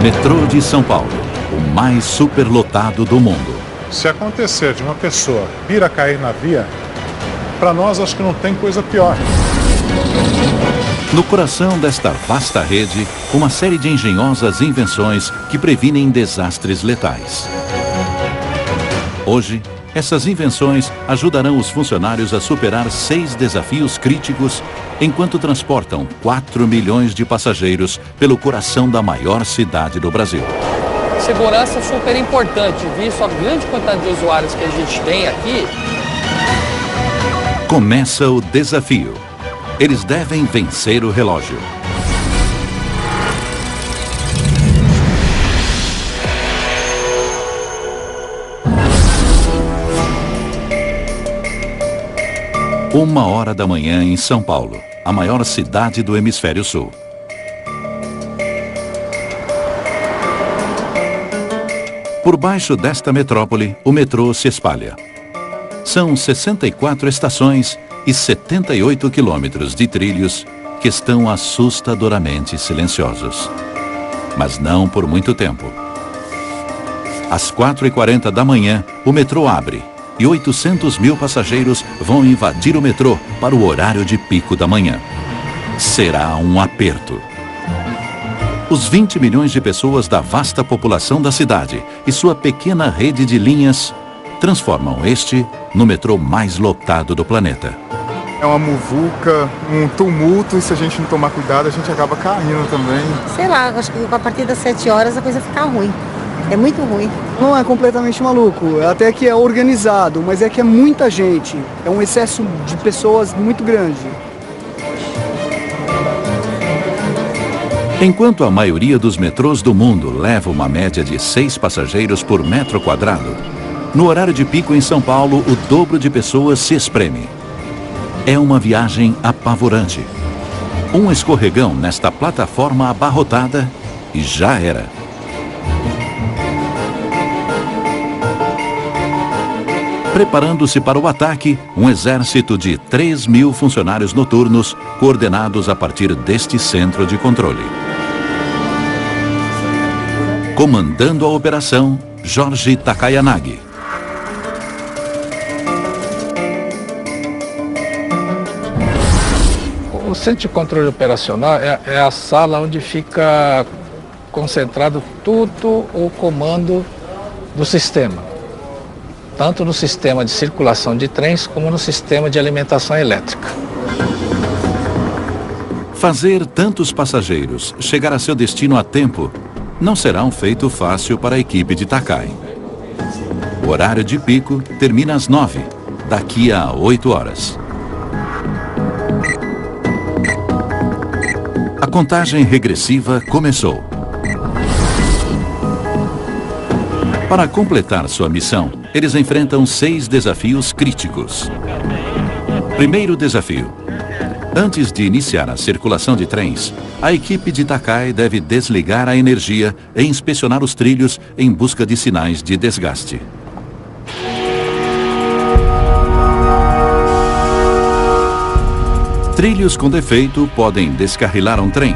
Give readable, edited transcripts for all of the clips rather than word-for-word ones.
Metrô de São Paulo, o mais superlotado do mundo. Se acontecer de uma pessoa vir a cair na via, para nós acho que não tem coisa pior. No coração desta vasta rede, uma série de engenhosas invenções que previnem desastres letais. Hoje, essas invenções ajudarão os funcionários a superar 6 desafios críticos enquanto transportam 4 milhões de passageiros pelo coração da maior cidade do Brasil. Segurança é super importante, visto a grande quantidade de usuários que a gente tem aqui. Começa o desafio. Eles devem vencer o relógio. Uma hora da manhã em São Paulo, a maior cidade do Hemisfério Sul. Por baixo desta metrópole, o metrô se espalha. São 64 estações e 78 quilômetros de trilhos que estão assustadoramente silenciosos. Mas não por muito tempo. Às 4h40 da manhã, o metrô abre e 800 mil passageiros vão invadir o metrô para o horário de pico da manhã. Será um aperto. Os 20 milhões de pessoas da vasta população da cidade e sua pequena rede de linhas transformam este no metrô mais lotado do planeta. É uma muvuca, um tumulto, e se a gente não tomar cuidado, a gente acaba caindo também. Sei lá, acho que a partir das 7 horas a coisa fica ruim. É muito ruim. Não é completamente maluco, até que é organizado, mas é que é muita gente. É um excesso de pessoas muito grande. Enquanto a maioria dos metrôs do mundo leva uma média de 6 passageiros por metro quadrado, no horário de pico em São Paulo, o dobro de pessoas se espreme. É uma viagem apavorante. Um escorregão nesta plataforma abarrotada e já era. Preparando-se para o ataque, um exército de 3.000 funcionários noturnos, coordenados a partir deste centro de controle. Comandando a operação, Jorge Takayanagi. O centro de controle operacional é a sala onde fica concentrado todo o comando do sistema. Tanto no sistema de circulação de trens como no sistema de alimentação elétrica. Fazer tantos passageiros chegar a seu destino a tempo não será um feito fácil para a equipe de Takai. O horário de pico termina às 9, daqui a 8 horas. A contagem regressiva começou. Para completar sua missão, eles enfrentam 6 desafios críticos. Primeiro desafio. Antes de iniciar a circulação de trens, a equipe de Takai deve desligar a energia e inspecionar os trilhos em busca de sinais de desgaste. Trilhos com defeito podem descarrilar um trem.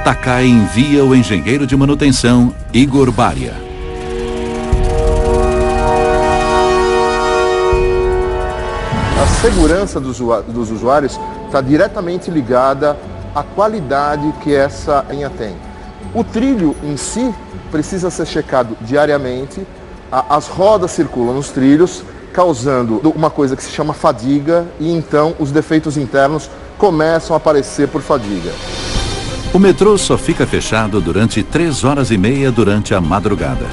Takai envia o engenheiro de manutenção, Igor Baria. A segurança dos usuários está diretamente ligada à qualidade que essa linha tem. O trilho em si precisa ser checado diariamente, as rodas circulam nos trilhos, causando uma coisa que se chama fadiga, e então os defeitos internos começam a aparecer por fadiga. O metrô só fica fechado durante 3 horas e meia durante a madrugada.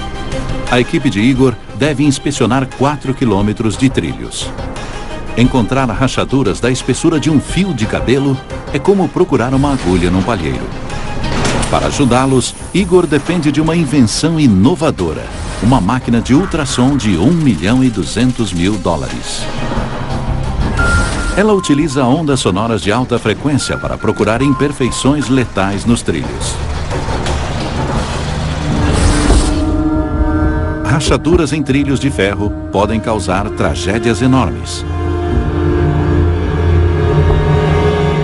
A equipe de Igor deve inspecionar 4 quilômetros de trilhos. Encontrar rachaduras da espessura de um fio de cabelo é como procurar uma agulha num palheiro. Para ajudá-los, Igor depende de uma invenção inovadora, uma máquina de ultrassom de $1.200.000. Ela utiliza ondas sonoras de alta frequência para procurar imperfeições letais nos trilhos. Rachaduras em trilhos de ferro podem causar tragédias enormes.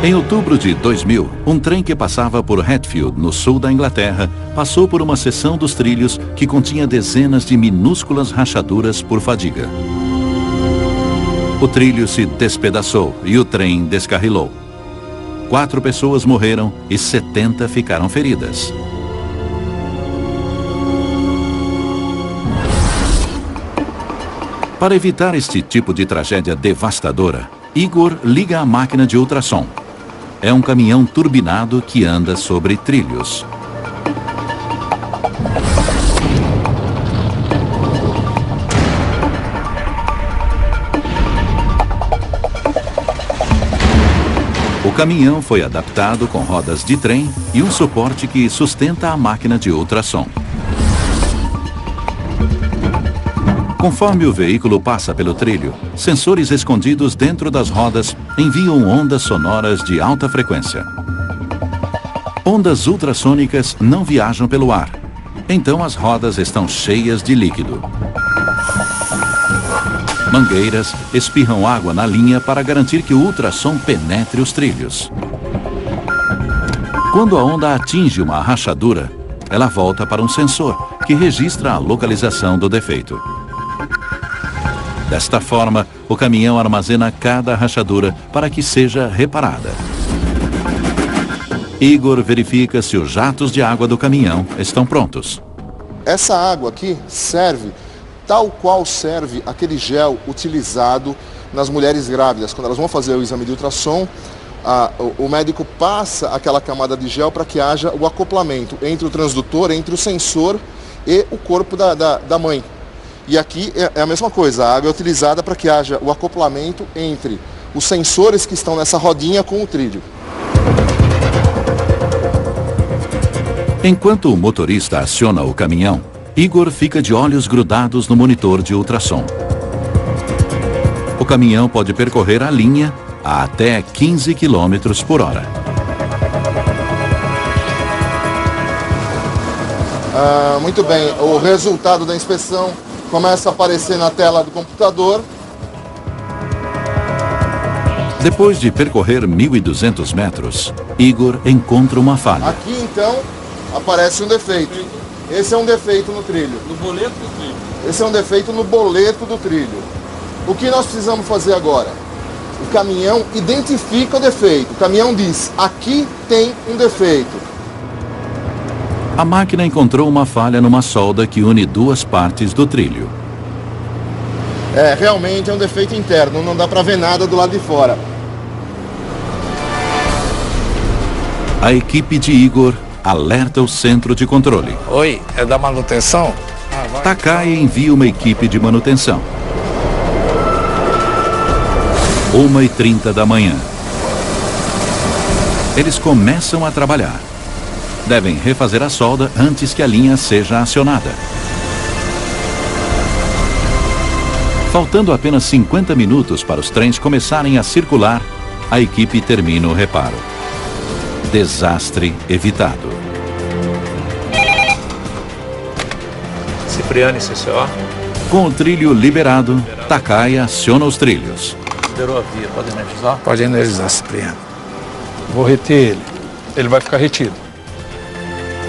Em outubro de 2000, um trem que passava por Hatfield, no sul da Inglaterra, passou por uma seção dos trilhos que continha dezenas de minúsculas rachaduras por fadiga. O trilho se despedaçou e o trem descarrilou. 4 pessoas morreram e 70 ficaram feridas. Para evitar este tipo de tragédia devastadora, Igor liga a máquina de ultrassom. É um caminhão turbinado que anda sobre trilhos. O caminhão foi adaptado com rodas de trem e um suporte que sustenta a máquina de ultrassom. Conforme o veículo passa pelo trilho, sensores escondidos dentro das rodas enviam ondas sonoras de alta frequência. Ondas ultrassônicas não viajam pelo ar, então as rodas estão cheias de líquido. Mangueiras espirram água na linha para garantir que o ultrassom penetre os trilhos. Quando a onda atinge uma rachadura, ela volta para um sensor que registra a localização do defeito. Desta forma, o caminhão armazena cada rachadura para que seja reparada. Igor verifica se os jatos de água do caminhão estão prontos. Essa água aqui serve tal qual serve aquele gel utilizado nas mulheres grávidas. Quando elas vão fazer o exame de ultrassom, o médico passa aquela camada de gel para que haja o acoplamento entre o transdutor, entre o sensor e o corpo da mãe. E aqui é a mesma coisa, a água é utilizada para que haja o acoplamento entre os sensores que estão nessa rodinha com o trilho. Enquanto o motorista aciona o caminhão, Igor fica de olhos grudados no monitor de ultrassom. O caminhão pode percorrer a linha a até 15 km por hora. Muito bem, o resultado da inspeção começa a aparecer na tela do computador. Depois de percorrer 1.200 metros, Igor encontra uma falha. Aqui então aparece um defeito. Esse é um defeito no trilho. No boleto do trilho. Esse é um defeito no boleto do trilho. O que nós precisamos fazer agora? O caminhão identifica o defeito. O caminhão diz, aqui tem um defeito. A máquina encontrou uma falha numa solda que une 2 partes do trilho. Realmente é um defeito interno, não dá para ver nada do lado de fora. A equipe de Igor alerta o centro de controle. Oi, é da manutenção? Takai envia uma equipe de manutenção. 1h30 da manhã. Eles começam a trabalhar. Devem refazer a solda antes que a linha seja acionada. Faltando apenas 50 minutos para os trens começarem a circular, a equipe termina o reparo. Desastre evitado. Cipriani, CCO. Com o trilho liberado, Takai aciona os trilhos. Liberou a via, pode energizar? Pode energizar, Cipriano. Vou reter ele. Ele vai ficar retido.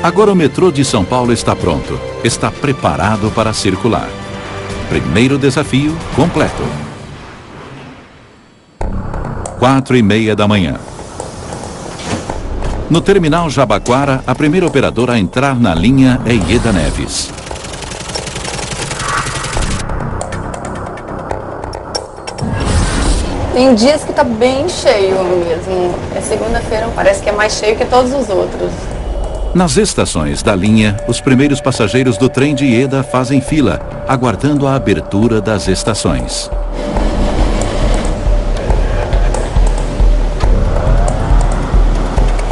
Agora o metrô de São Paulo está pronto. Está preparado para circular. Primeiro desafio completo. 4h30 da manhã. No terminal Jabaquara, a primeira operadora a entrar na linha é Ieda Neves. Tem dias que tá bem cheio mesmo. É segunda-feira, parece que é mais cheio que todos os outros. Nas estações da linha, os primeiros passageiros do trem de Ieda fazem fila, aguardando a abertura das estações.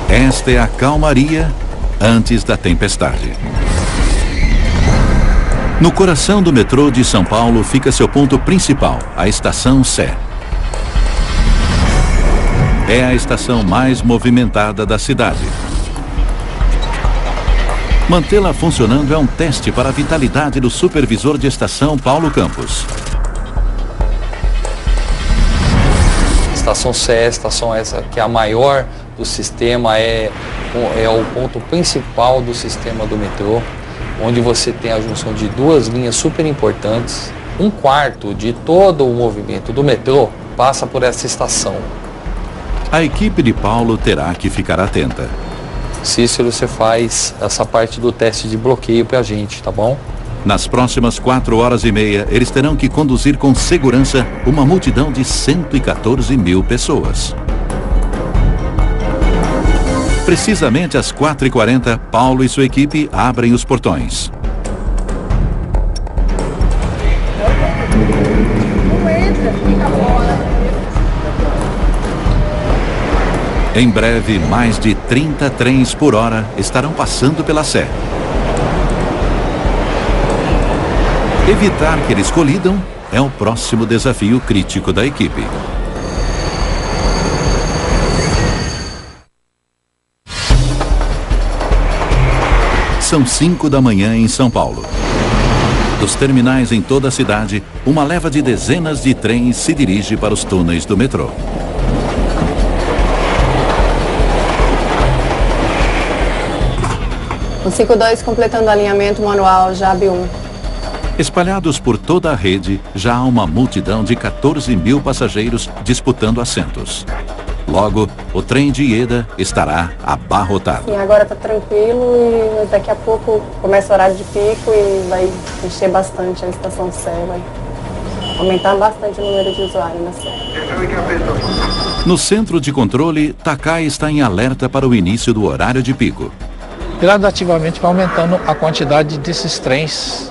Esta é a calmaria antes da tempestade. No coração do metrô de São Paulo fica seu ponto principal, a Estação Sé. É a estação mais movimentada da cidade. Mantê-la funcionando é um teste para a vitalidade do supervisor de estação Paulo Campos. estação Sé, estação essa que é a maior do sistema, é o ponto principal do sistema do metrô, onde você tem a junção de duas linhas super importantes. 1/4 de todo o movimento do metrô passa por essa estação. A equipe de Paulo terá que ficar atenta. Cícero, você faz essa parte do teste de bloqueio pra gente, tá bom? Nas próximas 4 horas e meia, eles terão que conduzir com segurança uma multidão de 114 mil pessoas. Precisamente às 4h40, Paulo e sua equipe abrem os portões. Em breve, mais de 30 trens por hora estarão passando pela Sé. Evitar que eles colidam é o próximo desafio crítico da equipe. São 5 da manhã em São Paulo. Dos terminais em toda a cidade, uma leva de dezenas de trens se dirige para os túneis do metrô. O 52 completando o alinhamento manual JAB 1. Espalhados por toda a rede, já há uma multidão de 14 mil passageiros disputando assentos. Logo, o trem de Ieda estará abarrotado. Sim, agora está tranquilo e daqui a pouco começa o horário de pico e vai encher bastante a estação Sé, vai aumentar bastante o número de usuários na Sé. No centro de controle, Takai está em alerta para o início do horário de pico. Gradativamente vai aumentando a quantidade desses trens.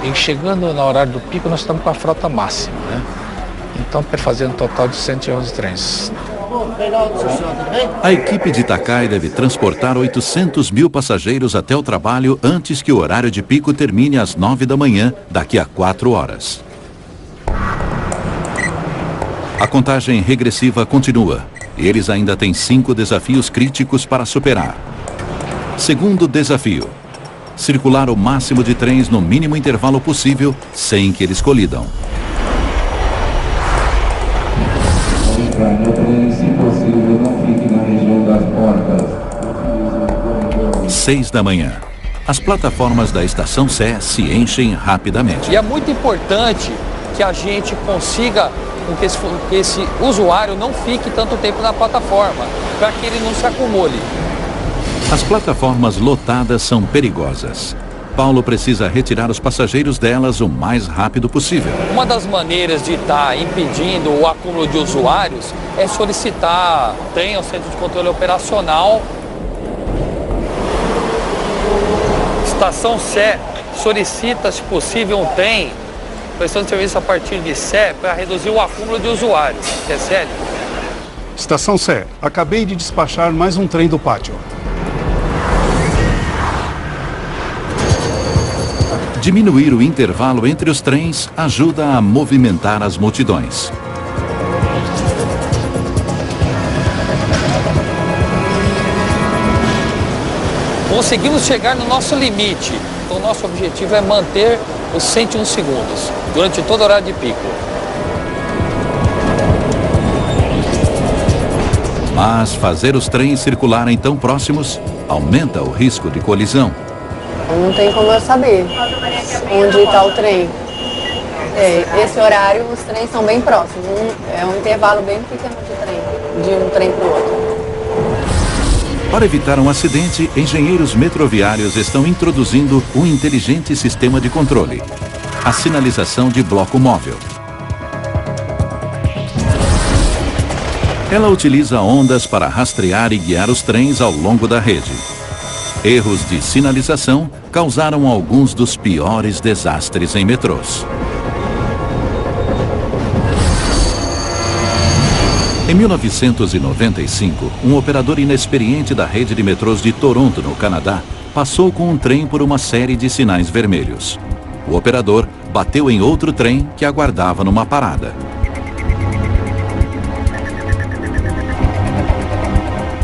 E chegando no horário do pico, nós estamos com a frota máxima, né? Então, fazendo um total de 111 trens. A equipe de Takai deve transportar 800 mil passageiros até o trabalho antes que o horário de pico termine às 9 da manhã, daqui a 4 horas. A contagem regressiva continua e eles ainda têm 5 desafios críticos para superar. Segundo desafio: circular o máximo de trens no mínimo intervalo possível sem que eles colidam. 6 da manhã. As plataformas da estação Sé se enchem rapidamente. E é muito importante que a gente consiga que esse usuário não fique tanto tempo na plataforma, para que ele não se acumule. As plataformas lotadas são perigosas. Paulo precisa retirar os passageiros delas o mais rápido possível. Uma das maneiras de estar impedindo o acúmulo de usuários é solicitar trem ao centro de controle operacional. Estação Sé solicita, se possível, um trem prestando serviço a partir de Sé para reduzir o acúmulo de usuários. É sério? Estação Sé, acabei de despachar mais um trem do pátio. Diminuir o intervalo entre os trens ajuda a movimentar as multidões. Conseguimos chegar no nosso limite. Então, o nosso objetivo é manter os 101 segundos durante todo o horário de pico. Mas fazer os trens circularem tão próximos aumenta o risco de colisão. Não tem como eu saber onde está o trem. Esse horário, os trens são bem próximos. É um intervalo bem pequeno de um trem para o outro. Para evitar um acidente, engenheiros metroviários estão introduzindo um inteligente sistema de controle: a sinalização de bloco móvel. Ela utiliza ondas para rastrear e guiar os trens ao longo da rede. Erros de sinalização causaram alguns dos piores desastres em metrôs. Em 1995, um operador inexperiente da rede de metrôs de Toronto, no Canadá, passou com um trem por uma série de sinais vermelhos. O operador bateu em outro trem que aguardava numa parada.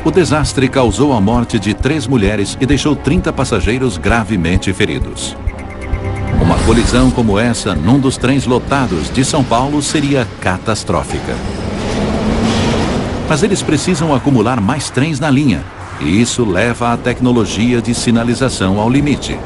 O desastre causou a morte de 3 mulheres e deixou 30 passageiros gravemente feridos. Uma colisão como essa num dos trens lotados de São Paulo seria catastrófica. Mas eles precisam acumular mais trens na linha, e isso leva a tecnologia de sinalização ao limite.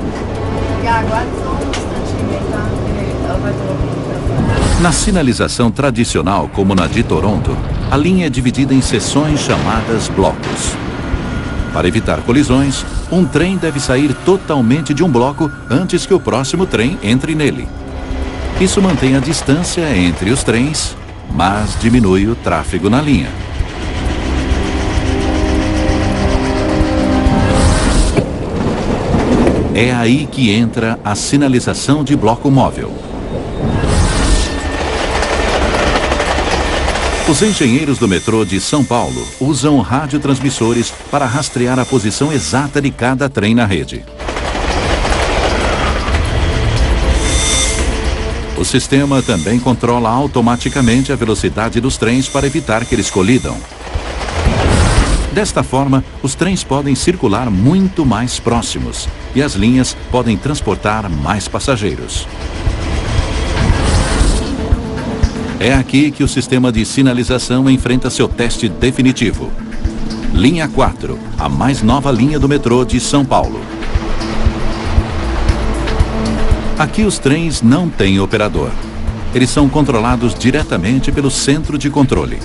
Na sinalização tradicional, como na de Toronto, a linha é dividida em seções chamadas blocos. Para evitar colisões, um trem deve sair totalmente de um bloco antes que o próximo trem entre nele. Isso mantém a distância entre os trens, mas diminui o tráfego na linha. É aí que entra a sinalização de bloco móvel. Os engenheiros do metrô de São Paulo usam radiotransmissores para rastrear a posição exata de cada trem na rede. O sistema também controla automaticamente a velocidade dos trens para evitar que eles colidam. Desta forma, os trens podem circular muito mais próximos e as linhas podem transportar mais passageiros. É aqui que o sistema de sinalização enfrenta seu teste definitivo. Linha 4, a mais nova linha do metrô de São Paulo. Aqui os trens não têm operador. Eles são controlados diretamente pelo centro de controle.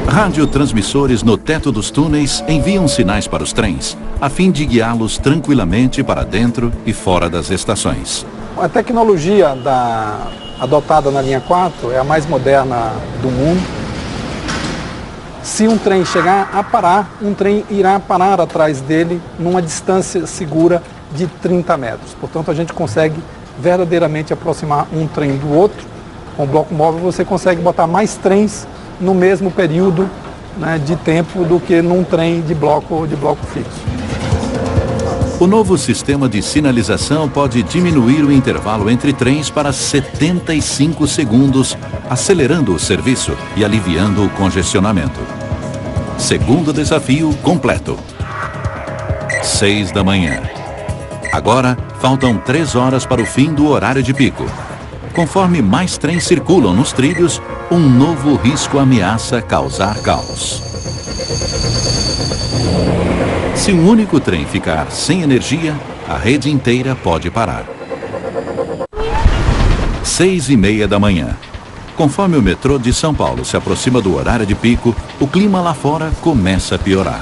Radiotransmissores no teto dos túneis enviam sinais para os trens, a fim de guiá-los tranquilamente para dentro e fora das estações. A tecnologia adotada na linha 4 é a mais moderna do mundo. Se um trem chegar a parar, um trem irá parar atrás dele numa distância segura de 30 metros. Portanto, a gente consegue verdadeiramente aproximar um trem do outro. Com o bloco móvel você consegue botar mais trens no mesmo período, né, de tempo do que num trem de bloco fixo. O novo sistema de sinalização pode diminuir o intervalo entre trens para 75 segundos, acelerando o serviço e aliviando o congestionamento. Segundo desafio completo. 6 da manhã. Agora, faltam 3 horas para o fim do horário de pico. Conforme mais trens circulam nos trilhos, um novo risco ameaça causar caos. Se um único trem ficar sem energia, a rede inteira pode parar. 6h30 da manhã. Conforme o metrô de São Paulo se aproxima do horário de pico, o clima lá fora começa a piorar.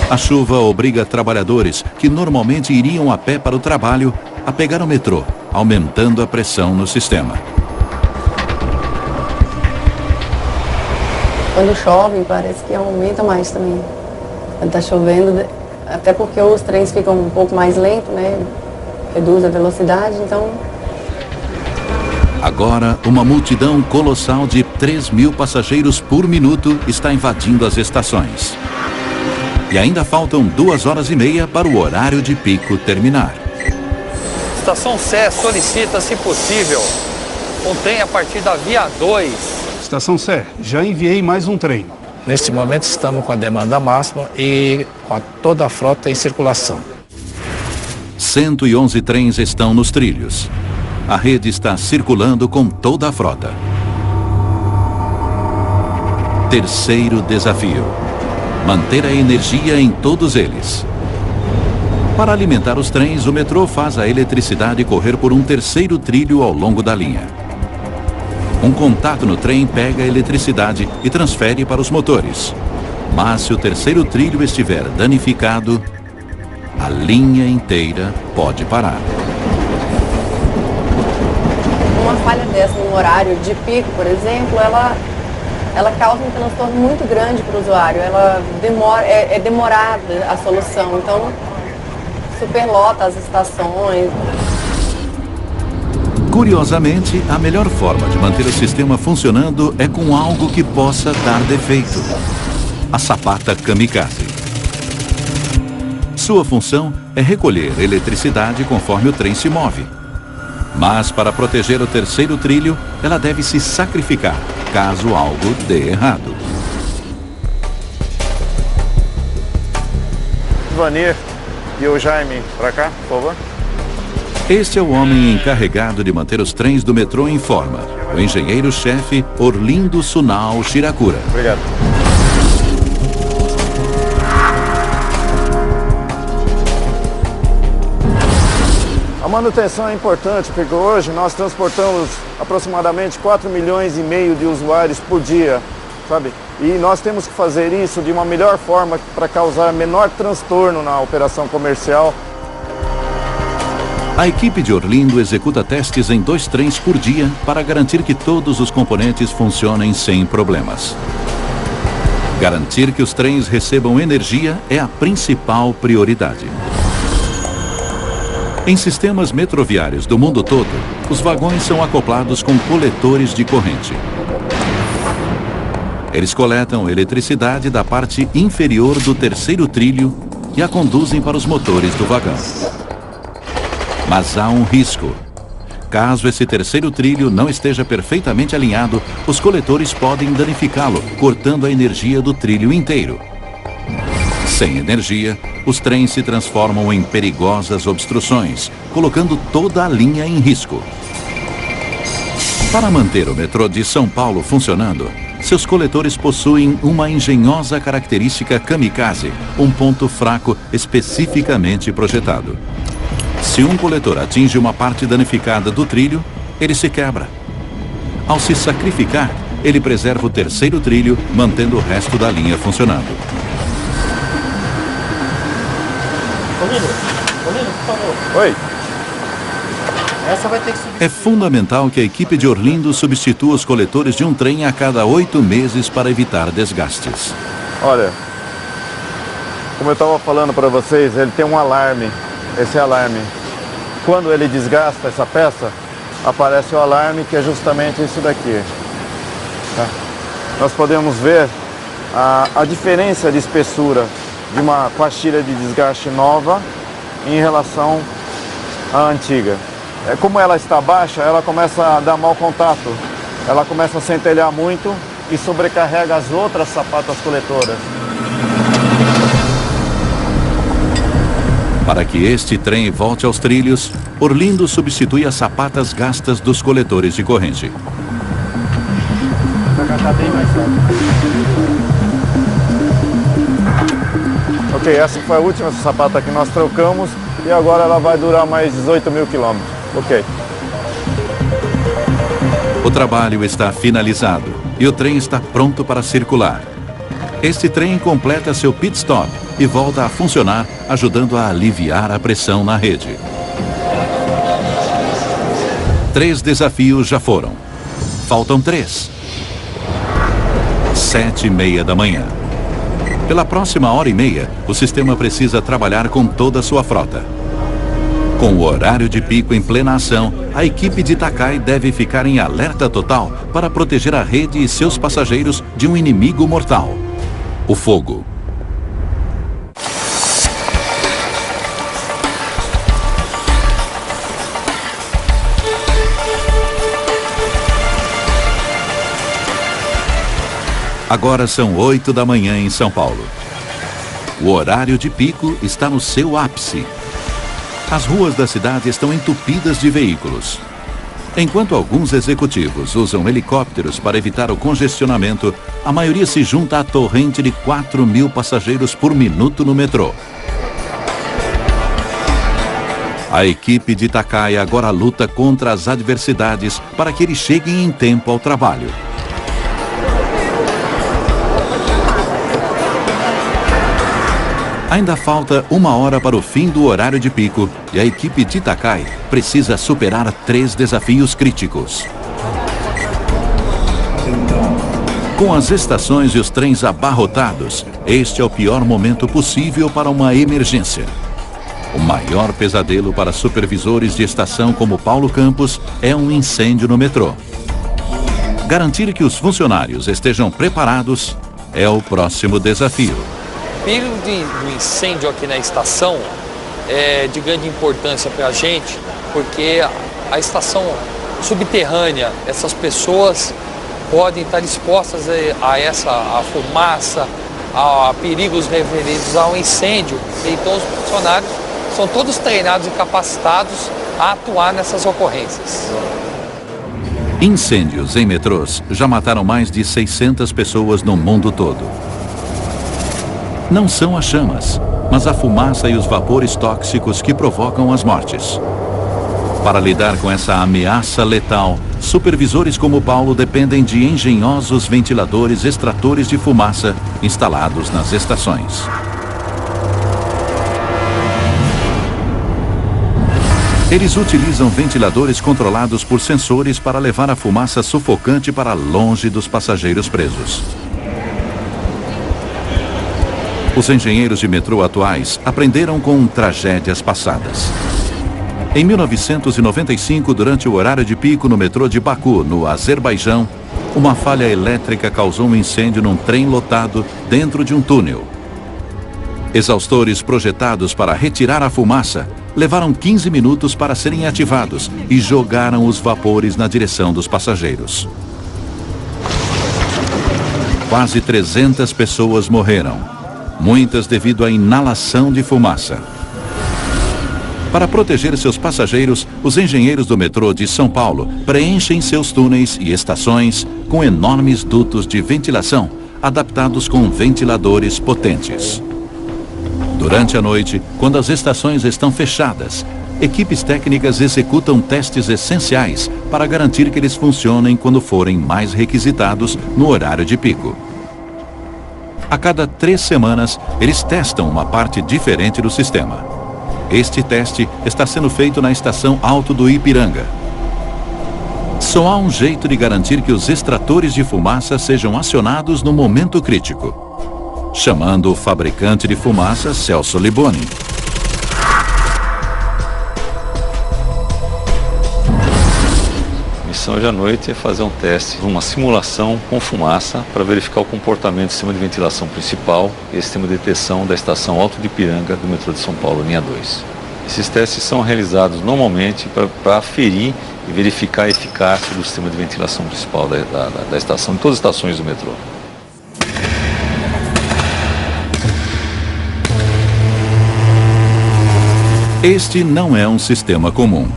A chuva obriga trabalhadores que normalmente iriam a pé para o trabalho a pegar o metrô, aumentando a pressão no sistema. Quando chove, parece que aumenta mais também. Quando está chovendo, até porque os trens ficam um pouco mais lentos, né? Reduz a velocidade, então... Agora, uma multidão colossal de 3.000 passageiros por minuto está invadindo as estações. E ainda faltam 2h30 para o horário de pico terminar. Estação Sé solicita, se possível, um trem a partir da via 2. Estação Sé, já enviei mais um trem. Neste momento estamos com a demanda máxima e com toda a frota em circulação. 111 trens estão nos trilhos. A rede está circulando com toda a frota. Terceiro desafio: manter a energia em todos eles. Para alimentar os trens, o metrô faz a eletricidade correr por um terceiro trilho ao longo da linha. Um contato no trem pega a eletricidade e transfere para os motores. Mas se o terceiro trilho estiver danificado, a linha inteira pode parar. Uma falha dessa no horário de pico, por exemplo, ela causa um transtorno muito grande para o usuário. Ela é demorada a solução, então superlota as estações. Curiosamente, a melhor forma de manter o sistema funcionando é com algo que possa dar defeito: a sapata kamikaze. Sua função é recolher eletricidade conforme o trem se move. Mas para proteger o terceiro trilho, ela deve se sacrificar caso algo dê errado. Vanir e o Jaime, para cá, por favor. Este é o homem encarregado de manter os trens do metrô em forma, o engenheiro-chefe Orlindo Sunao Shirakura. Obrigado. A manutenção é importante porque hoje nós transportamos aproximadamente 4,5 milhões de usuários por dia, sabe? E nós temos que fazer isso de uma melhor forma para causar menor transtorno na operação comercial. A equipe de Orlindo executa testes em 2 trens por dia para garantir que todos os componentes funcionem sem problemas. Garantir que os trens recebam energia é a principal prioridade. Em sistemas metroviários do mundo todo, os vagões são acoplados com coletores de corrente. Eles coletam eletricidade da parte inferior do terceiro trilho e a conduzem para os motores do vagão. Mas há um risco. Caso esse terceiro trilho não esteja perfeitamente alinhado, os coletores podem danificá-lo, cortando a energia do trilho inteiro. Sem energia, os trens se transformam em perigosas obstruções, colocando toda a linha em risco. Para manter o metrô de São Paulo funcionando, seus coletores possuem uma engenhosa característica kamikaze, um ponto fraco especificamente projetado. Se um coletor atinge uma parte danificada do trilho, ele se quebra. Ao se sacrificar, ele preserva o terceiro trilho, mantendo o resto da linha funcionando. Orlindo, por favor. Oi. Essa vai ter que substituir. É fundamental que a equipe de Orlindo substitua os coletores de um trem a cada 8 meses para evitar desgastes. Olha, como eu estava falando para vocês, ele tem um alarme. Esse alarme, quando ele desgasta essa peça, aparece o alarme, que é justamente isso daqui. Tá? Nós podemos ver a diferença de espessura de uma pastilha de desgaste nova em relação à antiga. Como ela está baixa, ela começa a dar mau contato, ela começa a centelhar muito e sobrecarrega as outras sapatas coletoras. Para que este trem volte aos trilhos, Orlindo substitui as sapatas gastas dos coletores de corrente. Ok, essa foi a última sapata que nós trocamos e agora ela vai durar mais 18 mil quilômetros. Ok. O trabalho está finalizado e o trem está pronto para circular. Este trem completa seu pit stop e volta a funcionar, ajudando a aliviar a pressão na rede. 3 desafios já foram. Faltam 3. 7h30 da manhã. Pela próxima hora e meia, o sistema precisa trabalhar com toda a sua frota. Com o horário de pico em plena ação, a equipe de Takai deve ficar em alerta total para proteger a rede e seus passageiros de um inimigo mortal: o fogo. Agora são 8 da manhã em São Paulo. O horário de pico está no seu ápice. As ruas da cidade estão entupidas de veículos. Enquanto alguns executivos usam helicópteros para evitar o congestionamento, a maioria se junta à torrente de 4.000 passageiros por minuto no metrô. A equipe de Takai agora luta contra as adversidades para que eles cheguem em tempo ao trabalho. Ainda falta 1 hora para o fim do horário de pico e a equipe de Takai precisa superar 3 desafios críticos. Com as estações e os trens abarrotados, este é o pior momento possível para uma emergência. O maior pesadelo para supervisores de estação como Paulo Campos é um incêndio no metrô. Garantir que os funcionários estejam preparados é o próximo desafio. O período do incêndio aqui na estação é de grande importância para a gente, porque a estação subterrânea, essas pessoas podem estar expostas a fumaça, a perigos referentes ao incêndio. Então os funcionários são todos treinados e capacitados a atuar nessas ocorrências. Incêndios em metrôs já mataram mais de 600 pessoas no mundo todo. Não são as chamas, mas a fumaça e os vapores tóxicos que provocam as mortes. Para lidar com essa ameaça letal, supervisores como Paulo dependem de engenhosos ventiladores extratores de fumaça instalados nas estações. Eles utilizam ventiladores controlados por sensores para levar a fumaça sufocante para longe dos passageiros presos. Os engenheiros de metrô atuais aprenderam com tragédias passadas. Em 1995, durante o horário de pico no metrô de Baku, no Azerbaijão, uma falha elétrica causou um incêndio num trem lotado dentro de um túnel. Exaustores projetados para retirar a fumaça levaram 15 minutos para serem ativados e jogaram os vapores na direção dos passageiros. Quase 300 pessoas morreram, muitas devido à inalação de fumaça. Para proteger seus passageiros, os engenheiros do metrô de São Paulo preenchem seus túneis e estações com enormes dutos de ventilação adaptados com ventiladores potentes. Durante a noite, quando as estações estão fechadas, equipes técnicas executam testes essenciais para garantir que eles funcionem quando forem mais requisitados no horário de pico. A cada 3 semanas, eles testam uma parte diferente do sistema. Este teste está sendo feito na estação Alto do Ipiranga. Só há um jeito de garantir que os extratores de fumaça sejam acionados no momento crítico, chamando o fabricante de fumaça Celso Liboni. A missão hoje à noite é fazer um teste, uma simulação com fumaça para verificar o comportamento do sistema de ventilação principal e o sistema de detecção da estação Alto de Ipiranga do metrô de São Paulo, linha 2. Esses testes são realizados normalmente para aferir e verificar a eficácia do sistema de ventilação principal da estação, em todas as estações do metrô. Este não é um sistema comum.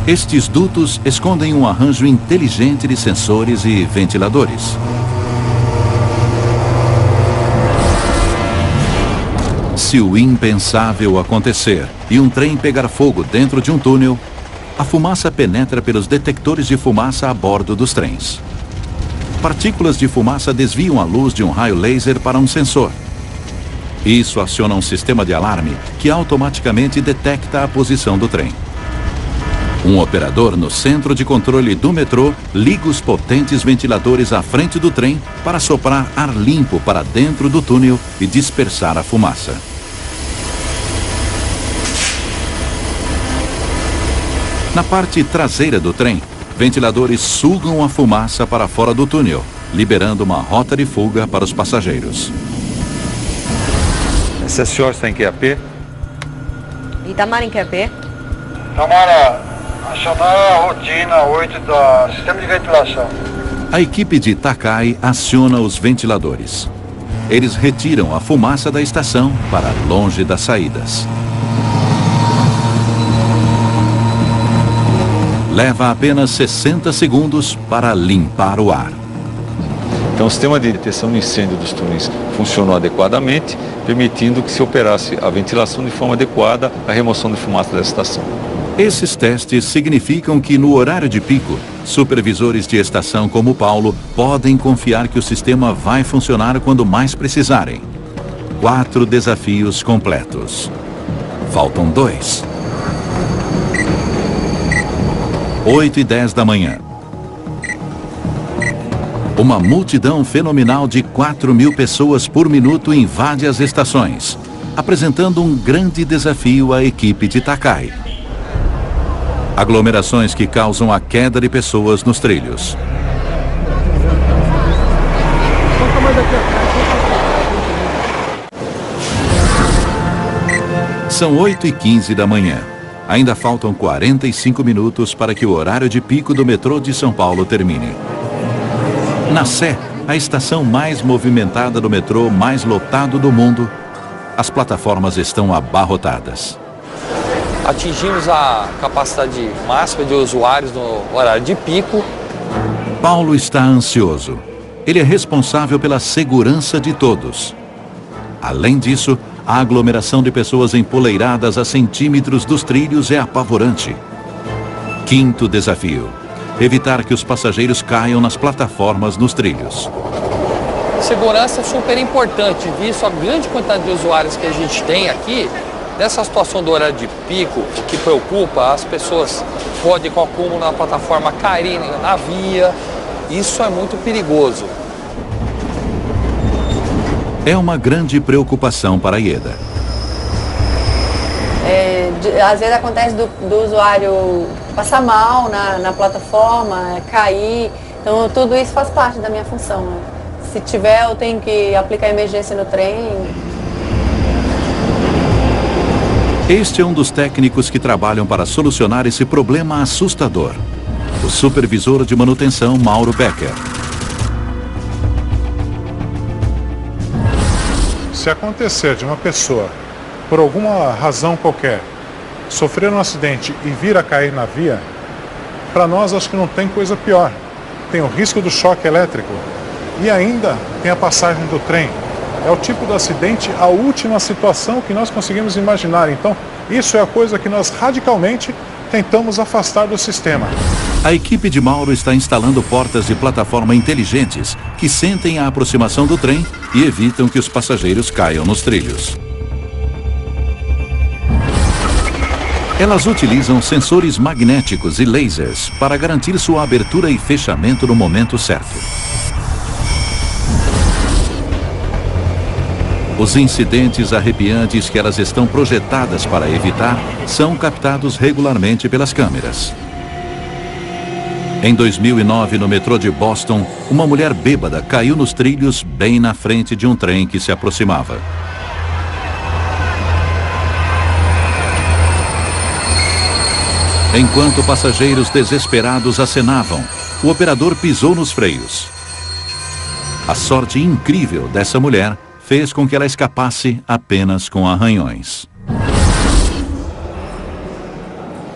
Estes dutos escondem um arranjo inteligente de sensores e ventiladores. Se o impensável acontecer e um trem pegar fogo dentro de um túnel, a fumaça penetra pelos detectores de fumaça a bordo dos trens. Partículas de fumaça desviam a luz de um raio laser para um sensor. Isso aciona um sistema de alarme que automaticamente detecta a posição do trem. Um operador no centro de controle do metrô liga os potentes ventiladores à frente do trem para soprar ar limpo para dentro do túnel e dispersar a fumaça. Na parte traseira do trem, ventiladores sugam a fumaça para fora do túnel, liberando uma rota de fuga para os passageiros. Esse senhor está em QAP? Itamar em QAP? Tamara, acionar a rotina 8 do sistema de ventilação. A equipe de Takai aciona os ventiladores. Eles retiram a fumaça da estação para longe das saídas. Leva apenas 60 segundos para limpar o ar. Então o sistema de detecção de incêndio dos túneis funcionou adequadamente, permitindo que se operasse a ventilação de forma adequada, a remoção de fumaça da estação. Esses testes significam que no horário de pico, supervisores de estação como Paulo podem confiar que o sistema vai funcionar quando mais precisarem. 4 desafios completos. Faltam 2. 8h10 da manhã. Uma multidão fenomenal de 4.000 pessoas por minuto invade as estações, apresentando um grande desafio à equipe de Takai. Aglomerações que causam a queda de pessoas nos trilhos. São 8h15 da manhã. Ainda faltam 45 minutos para que o horário de pico do metrô de São Paulo termine. Na Sé, a estação mais movimentada do metrô mais lotado do mundo, as plataformas estão abarrotadas. Atingimos a capacidade máxima de usuários no horário de pico. Paulo está ansioso. Ele é responsável pela segurança de todos. Além disso, a aglomeração de pessoas empoleiradas a centímetros dos trilhos é apavorante. Quinto desafio: evitar que os passageiros caiam nas plataformas nos trilhos. Segurança é super importante, visto a grande quantidade de usuários que a gente tem aqui. Nessa situação do horário de pico, o que preocupa, as pessoas podem, com acúmulo na plataforma, caírem na via. Isso é muito perigoso. É uma grande preocupação para Ieda. Às vezes acontece do usuário passar mal na plataforma, cair. Então tudo isso faz parte da minha função. Se tiver, eu tenho que aplicar emergência no trem. Este é um dos técnicos que trabalham para solucionar esse problema assustador. O supervisor de manutenção, Mauro Becker. Se acontecer de uma pessoa, por alguma razão qualquer, sofrer um acidente e vir a cair na via, para nós acho que não tem coisa pior. Tem o risco do choque elétrico e ainda tem a passagem do trem. É o tipo de acidente, a última situação que nós conseguimos imaginar. Então, isso é a coisa que nós radicalmente tentamos afastar do sistema. A equipe de Mauro está instalando portas de plataforma inteligentes que sentem a aproximação do trem e evitam que os passageiros caiam nos trilhos. Elas utilizam sensores magnéticos e lasers para garantir sua abertura e fechamento no momento certo. Os incidentes arrepiantes que elas estão projetadas para evitar são captados regularmente pelas câmeras. Em 2009, no metrô de Boston, uma mulher bêbada caiu nos trilhos bem na frente de um trem que se aproximava. Enquanto passageiros desesperados acenavam, o operador pisou nos freios. A sorte incrível dessa mulher fez com que ela escapasse apenas com arranhões.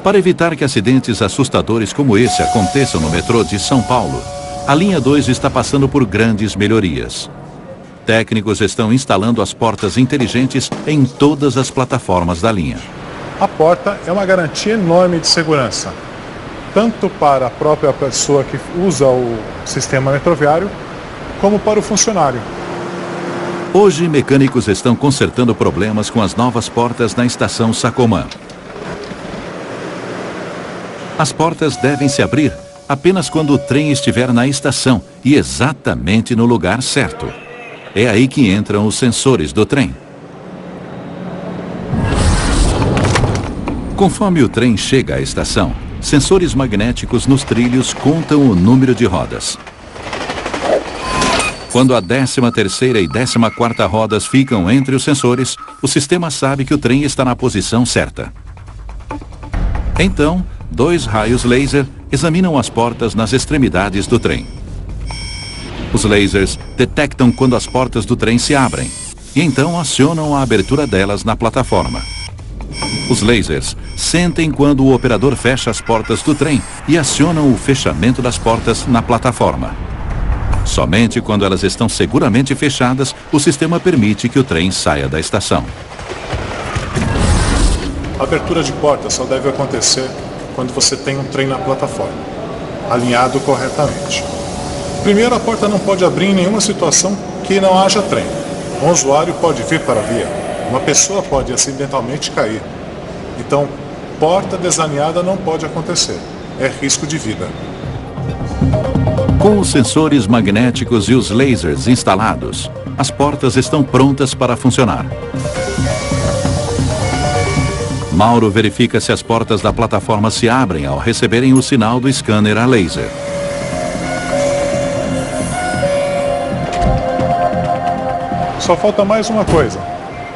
Para evitar que acidentes assustadores como esse aconteçam no metrô de São Paulo, a linha 2 está passando por grandes melhorias. Técnicos estão instalando as portas inteligentes em todas as plataformas da linha. A porta é uma garantia enorme de segurança, tanto para a própria pessoa que usa o sistema metroviário, como para o funcionário. Hoje, mecânicos estão consertando problemas com as novas portas na estação Sacomã. As portas devem se abrir apenas quando o trem estiver na estação e exatamente no lugar certo. É aí que entram os sensores do trem. Conforme o trem chega à estação, sensores magnéticos nos trilhos contam o número de rodas. Quando a 13ª e 14ª rodas ficam entre os sensores, o sistema sabe que o trem está na posição certa. Então, 2 raios laser examinam as portas nas extremidades do trem. Os lasers detectam quando as portas do trem se abrem e então acionam a abertura delas na plataforma. Os lasers sentem quando o operador fecha as portas do trem e acionam o fechamento das portas na plataforma. Somente quando elas estão seguramente fechadas, o sistema permite que o trem saia da estação. A abertura de porta só deve acontecer quando você tem um trem na plataforma, alinhado corretamente. Primeiro, a porta não pode abrir em nenhuma situação que não haja trem. Um usuário pode vir para a via, uma pessoa pode acidentalmente cair. Então, porta desalinhada não pode acontecer. É risco de vida. Com os sensores magnéticos e os lasers instalados, as portas estão prontas para funcionar. Mauro verifica se as portas da plataforma se abrem ao receberem o sinal do scanner a laser. Só falta mais uma coisa.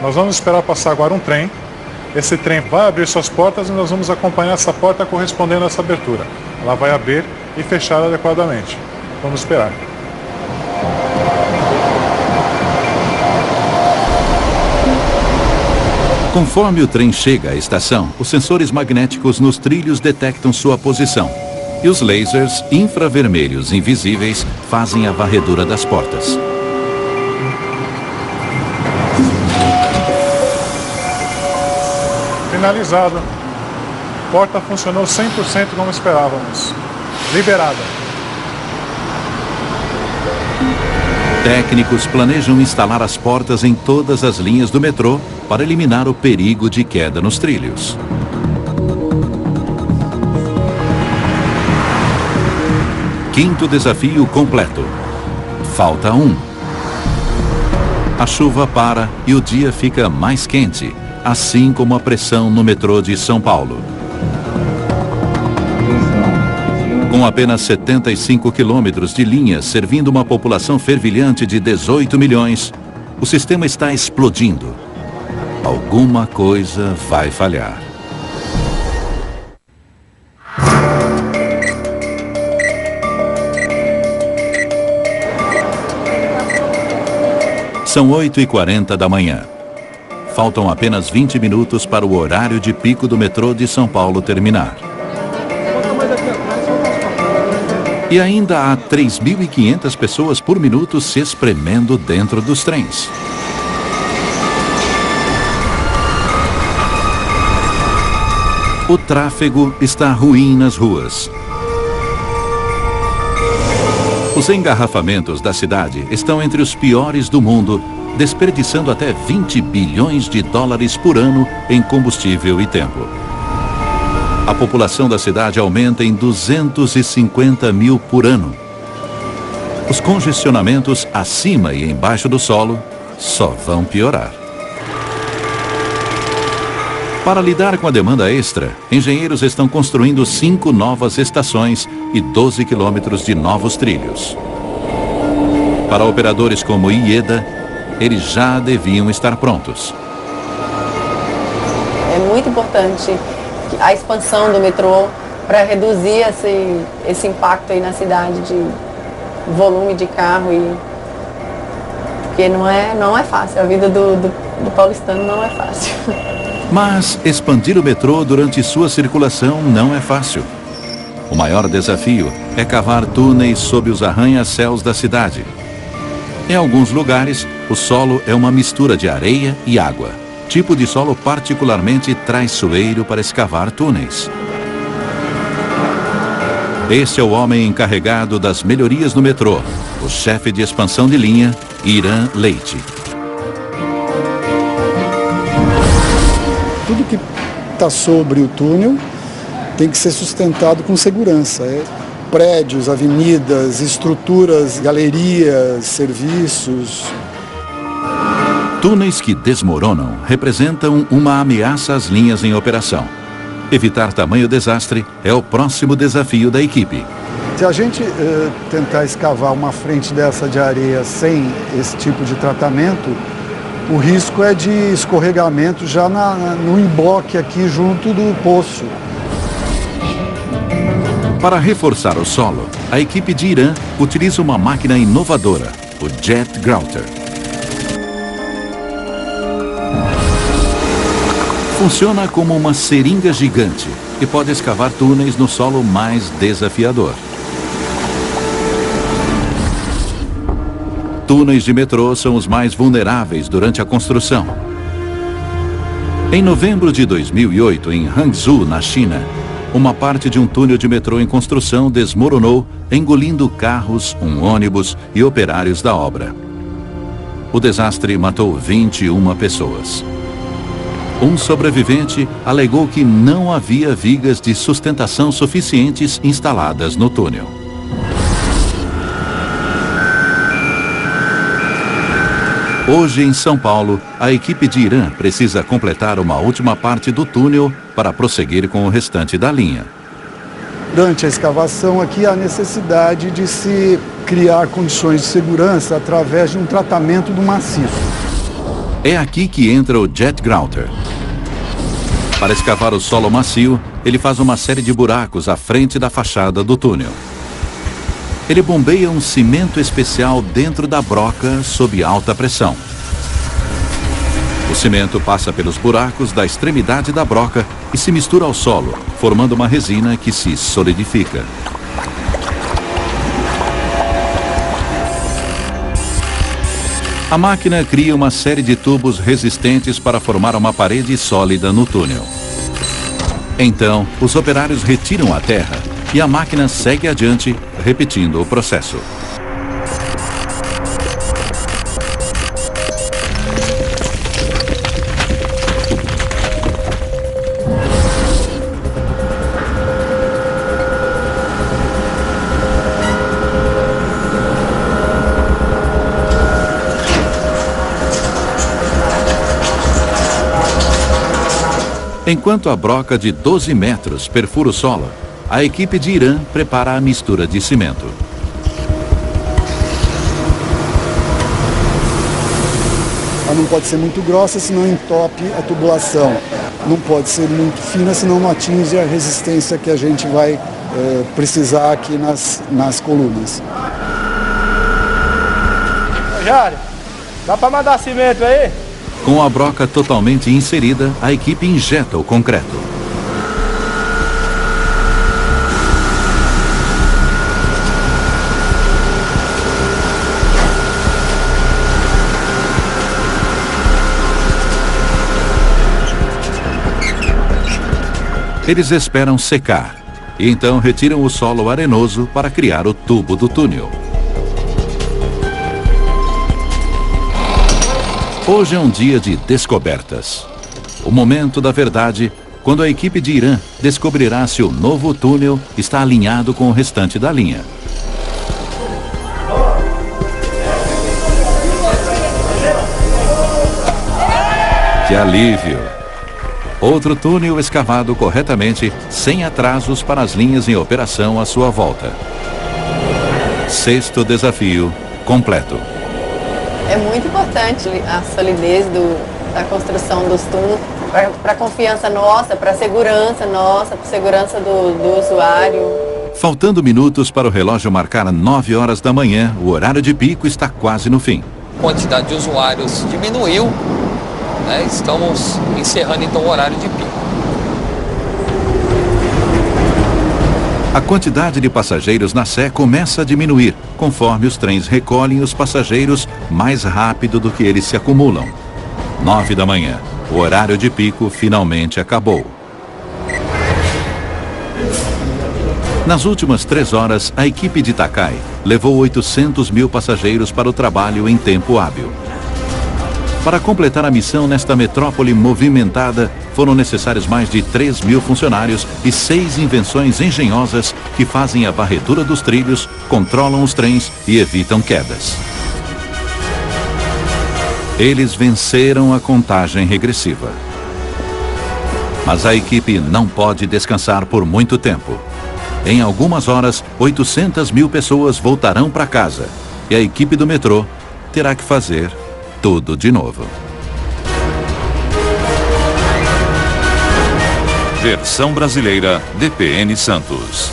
Nós vamos esperar passar agora um trem. Esse trem vai abrir suas portas e nós vamos acompanhar essa porta correspondendo a essa abertura. Ela vai abrir e fechar adequadamente. Vamos esperar. Conforme o trem chega à estação, os sensores magnéticos nos trilhos detectam sua posição. E os lasers infravermelhos invisíveis fazem a varredura das portas. Finalizado. Porta funcionou 100% como esperávamos. Liberada. Técnicos planejam instalar as portas em todas as linhas do metrô para eliminar o perigo de queda nos trilhos. Quinto desafio completo. Falta um. A chuva para e o dia fica mais quente, assim como a pressão no metrô de São Paulo. Com apenas 75 quilômetros de linha servindo uma população fervilhante de 18 milhões, o sistema está explodindo. Alguma coisa vai falhar. São 8h40 da manhã. Faltam apenas 20 minutos para o horário de pico do metrô de São Paulo terminar. E ainda há 3.500 pessoas por minuto se espremendo dentro dos trens. O tráfego está ruim nas ruas. Os engarrafamentos da cidade estão entre os piores do mundo, desperdiçando até 20 bilhões de dólares por ano em combustível e tempo. A população da cidade aumenta em 250 mil por ano. Os congestionamentos acima e embaixo do solo só vão piorar. Para lidar com a demanda extra, engenheiros estão construindo 5 novas estações e 12 quilômetros de novos trilhos. Para operadores como IEDA, eles já deviam estar prontos. É muito importante a expansão do metrô para reduzir esse impacto aí na cidade de volume de carro, porque não é fácil, a vida do paulistano não é fácil. Mas expandir o metrô durante sua circulação não é fácil. O maior desafio é cavar túneis sob os arranha-céus da cidade. Em alguns lugares, o solo é uma mistura de areia e água, tipo de solo particularmente traiçoeiro para escavar túneis. Esse é o homem encarregado das melhorias no metrô, o chefe de expansão de linha, Irã Leite. Tudo que está sobre o túnel tem que ser sustentado com segurança. Prédios, avenidas, estruturas, galerias, serviços. Túneis que desmoronam representam uma ameaça às linhas em operação. Evitar tamanho desastre é o próximo desafio da equipe. Se a gente tentar escavar uma frente dessa de areia sem esse tipo de tratamento, o risco é de escorregamento já no embloque aqui junto do poço. Para reforçar o solo, a equipe de Irã utiliza uma máquina inovadora, o Jet Grouter. Funciona como uma seringa gigante e pode escavar túneis no solo mais desafiador. Túneis de metrô são os mais vulneráveis durante a construção. Em novembro de 2008, em Hangzhou, na China, uma parte de um túnel de metrô em construção desmoronou, engolindo carros, um ônibus e operários da obra. O desastre matou 21 pessoas. Um sobrevivente alegou que não havia vigas de sustentação suficientes instaladas no túnel. Hoje, em São Paulo, a equipe de Irã precisa completar uma última parte do túnel para prosseguir com o restante da linha. Durante a escavação aqui, há necessidade de se criar condições de segurança através de um tratamento do maciço. É aqui que entra o Jet Grouter. Para escavar o solo macio, ele faz uma série de buracos à frente da fachada do túnel. Ele bombeia um cimento especial dentro da broca sob alta pressão. O cimento passa pelos buracos da extremidade da broca e se mistura ao solo, formando uma resina que se solidifica. A máquina cria uma série de tubos resistentes para formar uma parede sólida no túnel. Então, os operários retiram a terra e a máquina segue adiante, repetindo o processo. Enquanto a broca de 12 metros perfura o solo, a equipe de Irã prepara a mistura de cimento. Ela não pode ser muito grossa, senão entope a tubulação. Não pode ser muito fina, senão não atinge a resistência que a gente vai precisar aqui nas colunas. Jário, dá para mandar cimento aí? Com a broca totalmente inserida, a equipe injeta o concreto. Eles esperam secar e então retiram o solo arenoso para criar o tubo do túnel. Hoje é um dia de descobertas. O momento da verdade, quando a equipe de Irã descobrirá se o novo túnel está alinhado com o restante da linha. Que alívio! Outro túnel escavado corretamente, sem atrasos para as linhas em operação à sua volta. Sexto desafio completo. É muito importante a solidez da construção dos túneis para a confiança nossa, para a segurança nossa, para a segurança do usuário. Faltando minutos para o relógio marcar 9 horas da manhã, o horário de pico está quase no fim. A quantidade de usuários diminuiu, né? Estamos encerrando então o horário de pico. A quantidade de passageiros na Sé começa a diminuir, conforme os trens recolhem os passageiros mais rápido do que eles se acumulam. 9 da manhã, o horário de pico finalmente acabou. Nas últimas 3 horas, a equipe de Takai levou 800 mil passageiros para o trabalho em tempo hábil. Para completar a missão nesta metrópole movimentada, foram necessários mais de 3 mil funcionários e 6 invenções engenhosas que fazem a varredura dos trilhos, controlam os trens e evitam quedas. Eles venceram a contagem regressiva. Mas a equipe não pode descansar por muito tempo. Em algumas horas, 800 mil pessoas voltarão para casa e a equipe do metrô terá que fazer tudo de novo. Versão brasileira DPN Santos.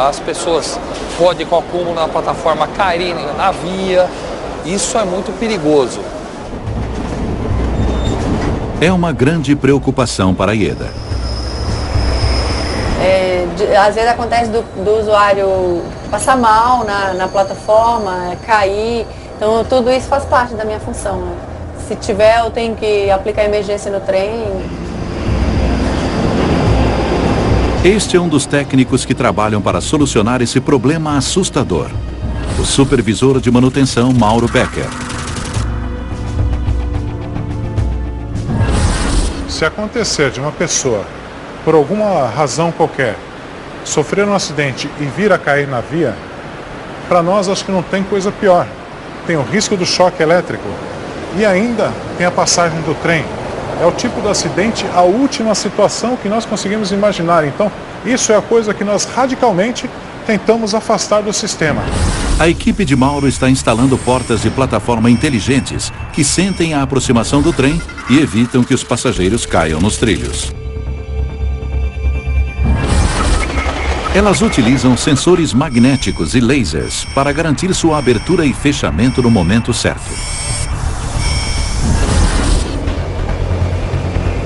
As pessoas podem com acúmulo na plataforma cair na via. Isso é muito perigoso. É uma grande preocupação para a Ieda. Às vezes acontece do usuário passar mal na plataforma, cair. Então tudo isso faz parte da minha função. Se tiver, eu tenho que aplicar emergência no trem. Este é um dos técnicos que trabalham para solucionar esse problema assustador. O supervisor de manutenção, Mauro Becker. Se acontecer de uma pessoa, por alguma razão qualquer, sofrer um acidente e vir a cair na via, para nós acho que não tem coisa pior. Tem o risco do choque elétrico e ainda tem a passagem do trem. É o tipo de acidente, a última situação que nós conseguimos imaginar. Então, isso é a coisa que nós radicalmente tentamos afastar do sistema. A equipe de Mauro está instalando portas de plataforma inteligentes que sentem a aproximação do trem e evitam que os passageiros caiam nos trilhos. Elas utilizam sensores magnéticos e lasers para garantir sua abertura e fechamento no momento certo.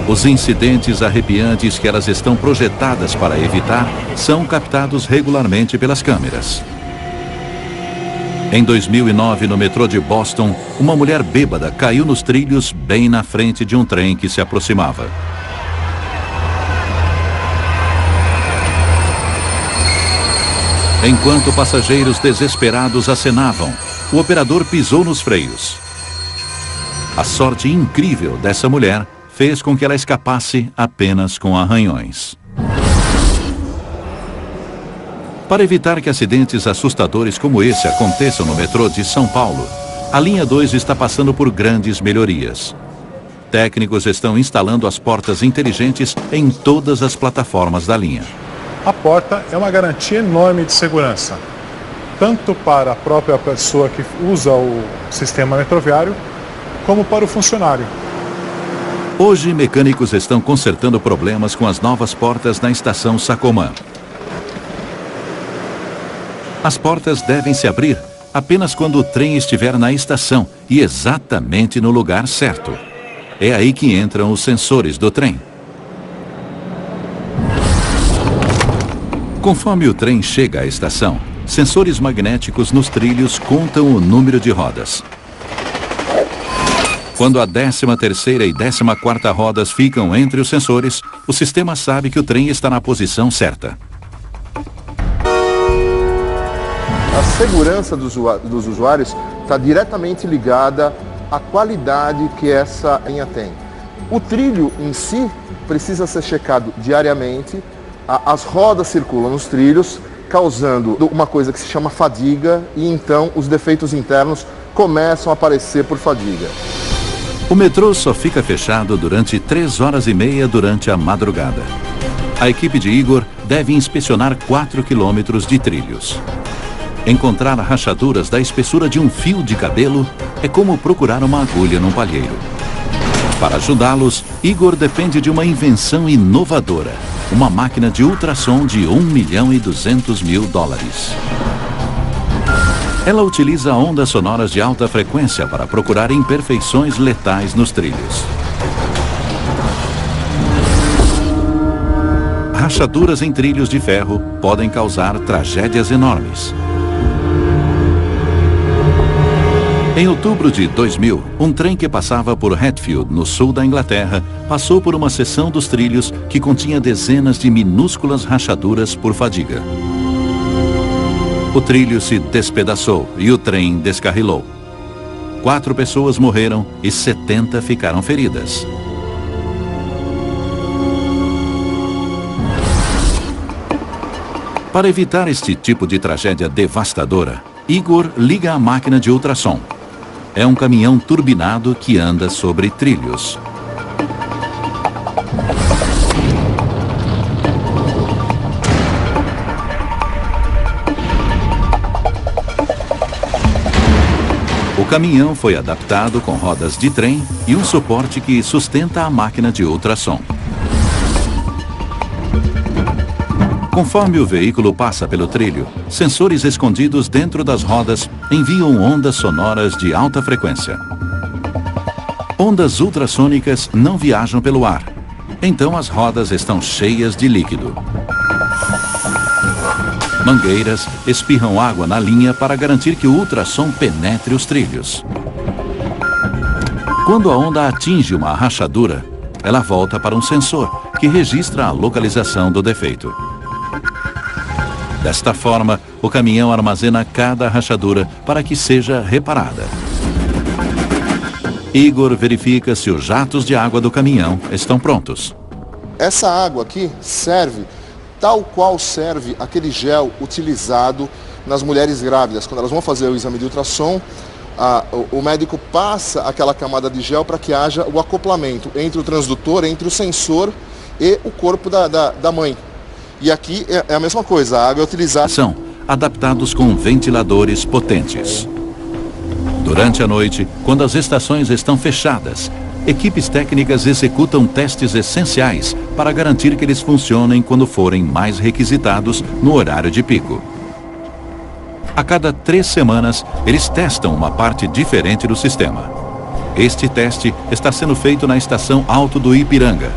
Os incidentes arrepiantes que elas estão projetadas para evitar são captados regularmente pelas câmeras. Em 2009, no metrô de Boston, uma mulher bêbada caiu nos trilhos bem na frente de um trem que se aproximava. Enquanto passageiros desesperados acenavam, o operador pisou nos freios. A sorte incrível dessa mulher fez com que ela escapasse apenas com arranhões. Para evitar que acidentes assustadores como esse aconteçam no metrô de São Paulo, a linha 2 está passando por grandes melhorias. Técnicos estão instalando as portas inteligentes em todas as plataformas da linha. A porta é uma garantia enorme de segurança, tanto para a própria pessoa que usa o sistema metroviário, como para o funcionário. Hoje, mecânicos estão consertando problemas com as novas portas na estação Sacomã. As portas devem se abrir apenas quando o trem estiver na estação e exatamente no lugar certo. É aí que entram os sensores do trem. Conforme o trem chega à estação, sensores magnéticos nos trilhos contam o número de rodas. Quando a 13ª e 14ª rodas ficam entre os sensores, o sistema sabe que o trem está na posição certa. A segurança dos usuários está diretamente ligada à qualidade que essa linha tem. O trilho em si precisa ser checado diariamente. As rodas circulam nos trilhos, causando uma coisa que se chama fadiga, e então os defeitos internos começam a aparecer por fadiga. O metrô só fica fechado durante 3 horas e meia durante a madrugada. A equipe de Igor deve inspecionar 4 quilômetros de trilhos. Encontrar rachaduras da espessura de um fio de cabelo é como procurar uma agulha num palheiro. Para ajudá-los, Igor depende de uma invenção inovadora, uma máquina de ultrassom de $1.200.000. Ela utiliza ondas sonoras de alta frequência para procurar imperfeições letais nos trilhos. Rachaduras em trilhos de ferro podem causar tragédias enormes. Em outubro de 2000, um trem que passava por Hatfield, no sul da Inglaterra, passou por uma seção dos trilhos que continha dezenas de minúsculas rachaduras por fadiga. O trilho se despedaçou e o trem descarrilou. 4 pessoas morreram e 70 ficaram feridas. Para evitar este tipo de tragédia devastadora, Igor liga a máquina de ultrassom. É um caminhão turbinado que anda sobre trilhos. O caminhão foi adaptado com rodas de trem e um suporte que sustenta a máquina de ultrassom. Conforme o veículo passa pelo trilho, sensores escondidos dentro das rodas enviam ondas sonoras de alta frequência. Ondas ultrassônicas não viajam pelo ar, então as rodas estão cheias de líquido. Mangueiras espirram água na linha para garantir que o ultrassom penetre os trilhos. Quando a onda atinge uma rachadura, ela volta para um sensor que registra a localização do defeito. Desta forma, o caminhão armazena cada rachadura para que seja reparada. Igor verifica se os jatos de água do caminhão estão prontos. Essa água aqui serve tal qual serve aquele gel utilizado nas mulheres grávidas. Quando elas vão fazer o exame de ultrassom, o médico passa aquela camada de gel para que haja o acoplamento entre o transdutor, entre o sensor e o corpo da mãe. E aqui é a mesma coisa, a água é utilizada... São adaptados com ventiladores potentes. Durante a noite, quando as estações estão fechadas, equipes técnicas executam testes essenciais para garantir que eles funcionem quando forem mais requisitados no horário de pico. A cada 3 semanas, eles testam uma parte diferente do sistema. Este teste está sendo feito na estação Alto do Ipiranga.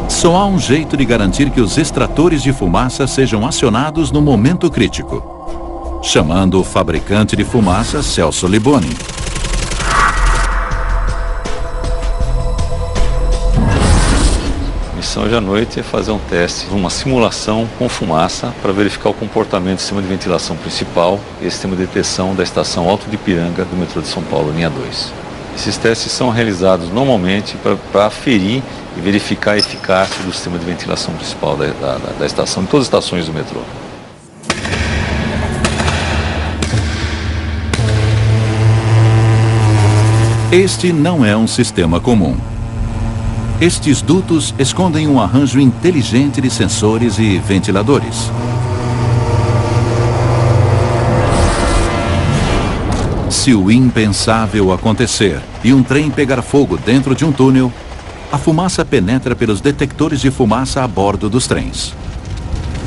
Só há um jeito de garantir que os extratores de fumaça sejam acionados no momento crítico, chamando o fabricante de fumaça Celso Liboni. A missão hoje à noite é fazer um teste, uma simulação com fumaça para verificar o comportamento do sistema de ventilação principal e sistema de detecção da estação Alto de Ipiranga do metrô de São Paulo, linha 2. Esses testes são realizados normalmente para aferir e verificar a eficácia do sistema de ventilação principal da estação, em todas as estações do metrô. Este não é um sistema comum. Estes dutos escondem um arranjo inteligente de sensores e ventiladores. Se o impensável acontecer e um trem pegar fogo dentro de um túnel, a fumaça penetra pelos detectores de fumaça a bordo dos trens.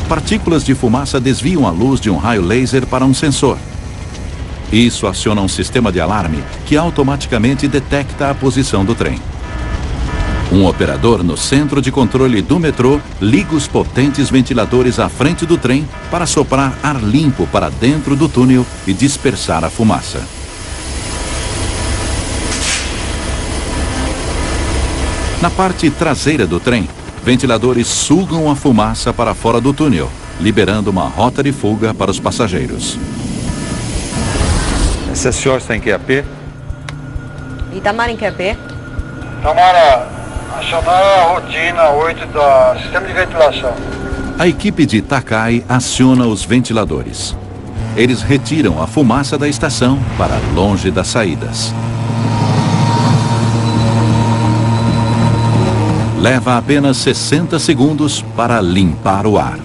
Partículas de fumaça desviam a luz de um raio laser para um sensor. Isso aciona um sistema de alarme que automaticamente detecta a posição do trem. Um operador no centro de controle do metrô liga os potentes ventiladores à frente do trem para soprar ar limpo para dentro do túnel e dispersar a fumaça. Na parte traseira do trem, ventiladores sugam a fumaça para fora do túnel, liberando uma rota de fuga para os passageiros. Essa senhora está em QAP? Itamar em QAP? Tamara, acionar a rotina 8 do sistema de ventilação. A equipe de Takai aciona os ventiladores. Eles retiram a fumaça da estação para longe das saídas. Leva apenas 60 segundos para limpar o ar.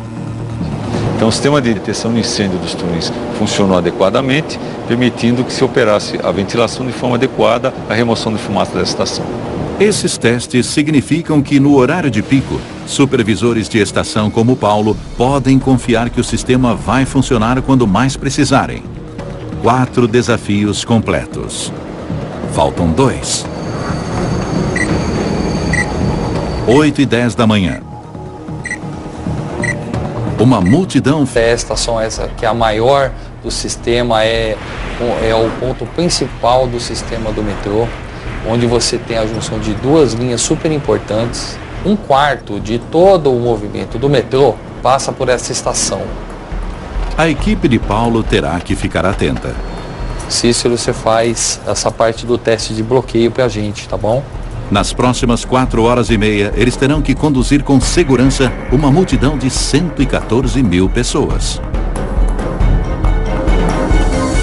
Então o sistema de detecção de incêndio dos túneis funcionou adequadamente, permitindo que se operasse a ventilação de forma adequada, a remoção de fumaça da estação. Esses testes significam que no horário de pico, supervisores de estação como Paulo podem confiar que o sistema vai funcionar quando mais precisarem. 4 desafios completos. Faltam 2. 8h10 da manhã. Uma multidão... A estação essa, que é a maior do sistema, é o ponto principal do sistema do metrô, onde você tem a junção de 2 linhas super importantes. 1/4 de todo o movimento do metrô passa por essa estação. A equipe de Paulo terá que ficar atenta. Cícero, você faz essa parte do teste de bloqueio pra gente, tá bom? Nas próximas 4h30, eles terão que conduzir com segurança uma multidão de 114 mil pessoas.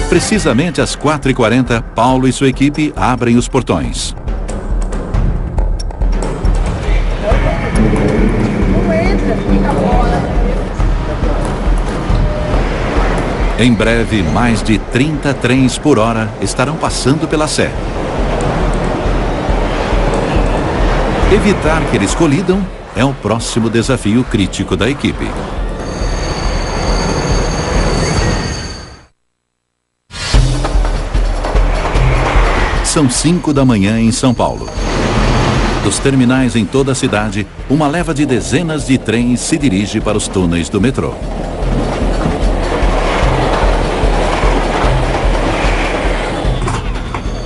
Precisamente às 4h40, Paulo e sua equipe abrem os portões. Em breve, mais de 30 trens por hora estarão passando pela Sé. Evitar que eles colidam é o próximo desafio crítico da equipe. São 5 da manhã em São Paulo. Dos terminais em toda a cidade, uma leva de dezenas de trens se dirige para os túneis do metrô.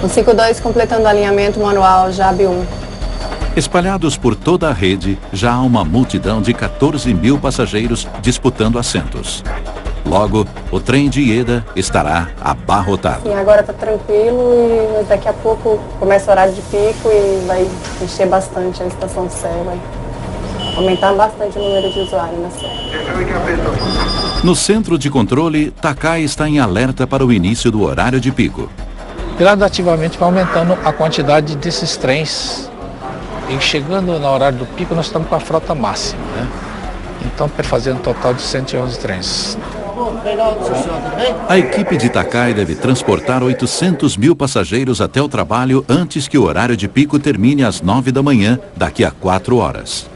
O 52 completando alinhamento manual JAB 1. Espalhados por toda a rede, já há uma multidão de 14 mil passageiros disputando assentos. Logo, o trem de Ieda estará abarrotado. Sim, agora está tranquilo e daqui a pouco começa o horário de pico e vai encher bastante a estação Sé, vai aumentar bastante o número de usuários na Sé. No centro de controle, Takai está em alerta para o início do horário de pico. Gradativamente vai aumentando a quantidade desses trens. E chegando no horário do pico, nós estamos com a frota máxima, né? Então, fazer um total de 111 trens. A equipe de Itakai deve transportar 800 mil passageiros até o trabalho antes que o horário de pico termine às 9 da manhã, daqui a 4 horas.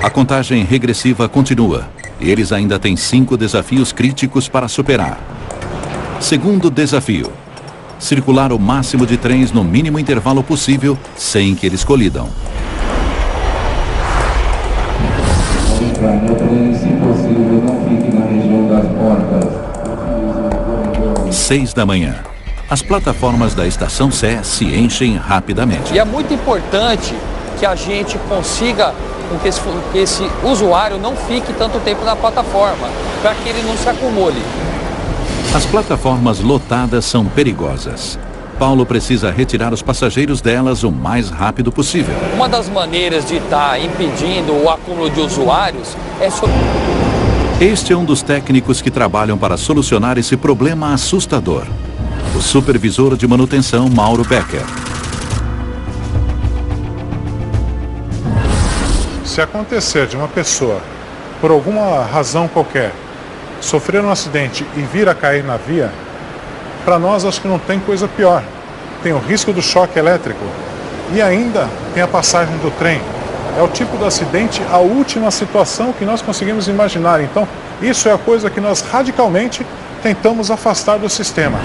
A contagem regressiva continua e eles ainda têm 5 desafios críticos para superar. Segundo desafio: circular o máximo de trens no mínimo intervalo possível sem que eles colidam. Se possível, não fique na região das portas. 6 da manhã. As plataformas da Estação Sé se enchem rapidamente. E é muito importante que a gente consiga que esse usuário não fique tanto tempo na plataforma, para que ele não se acumule. As plataformas lotadas são perigosas. Paulo precisa retirar os passageiros delas o mais rápido possível. Uma das maneiras de estar impedindo o acúmulo de usuários é... Este é um dos técnicos que trabalham para solucionar esse problema assustador. O supervisor de manutenção, Mauro Becker. Se acontecer de uma pessoa, por alguma razão qualquer, sofrer um acidente e vir a cair na via, para nós acho que não tem coisa pior. Tem o risco do choque elétrico e ainda tem a passagem do trem. É o tipo de acidente, a última situação que nós conseguimos imaginar. Então, isso é a coisa que nós radicalmente tentamos afastar do sistema.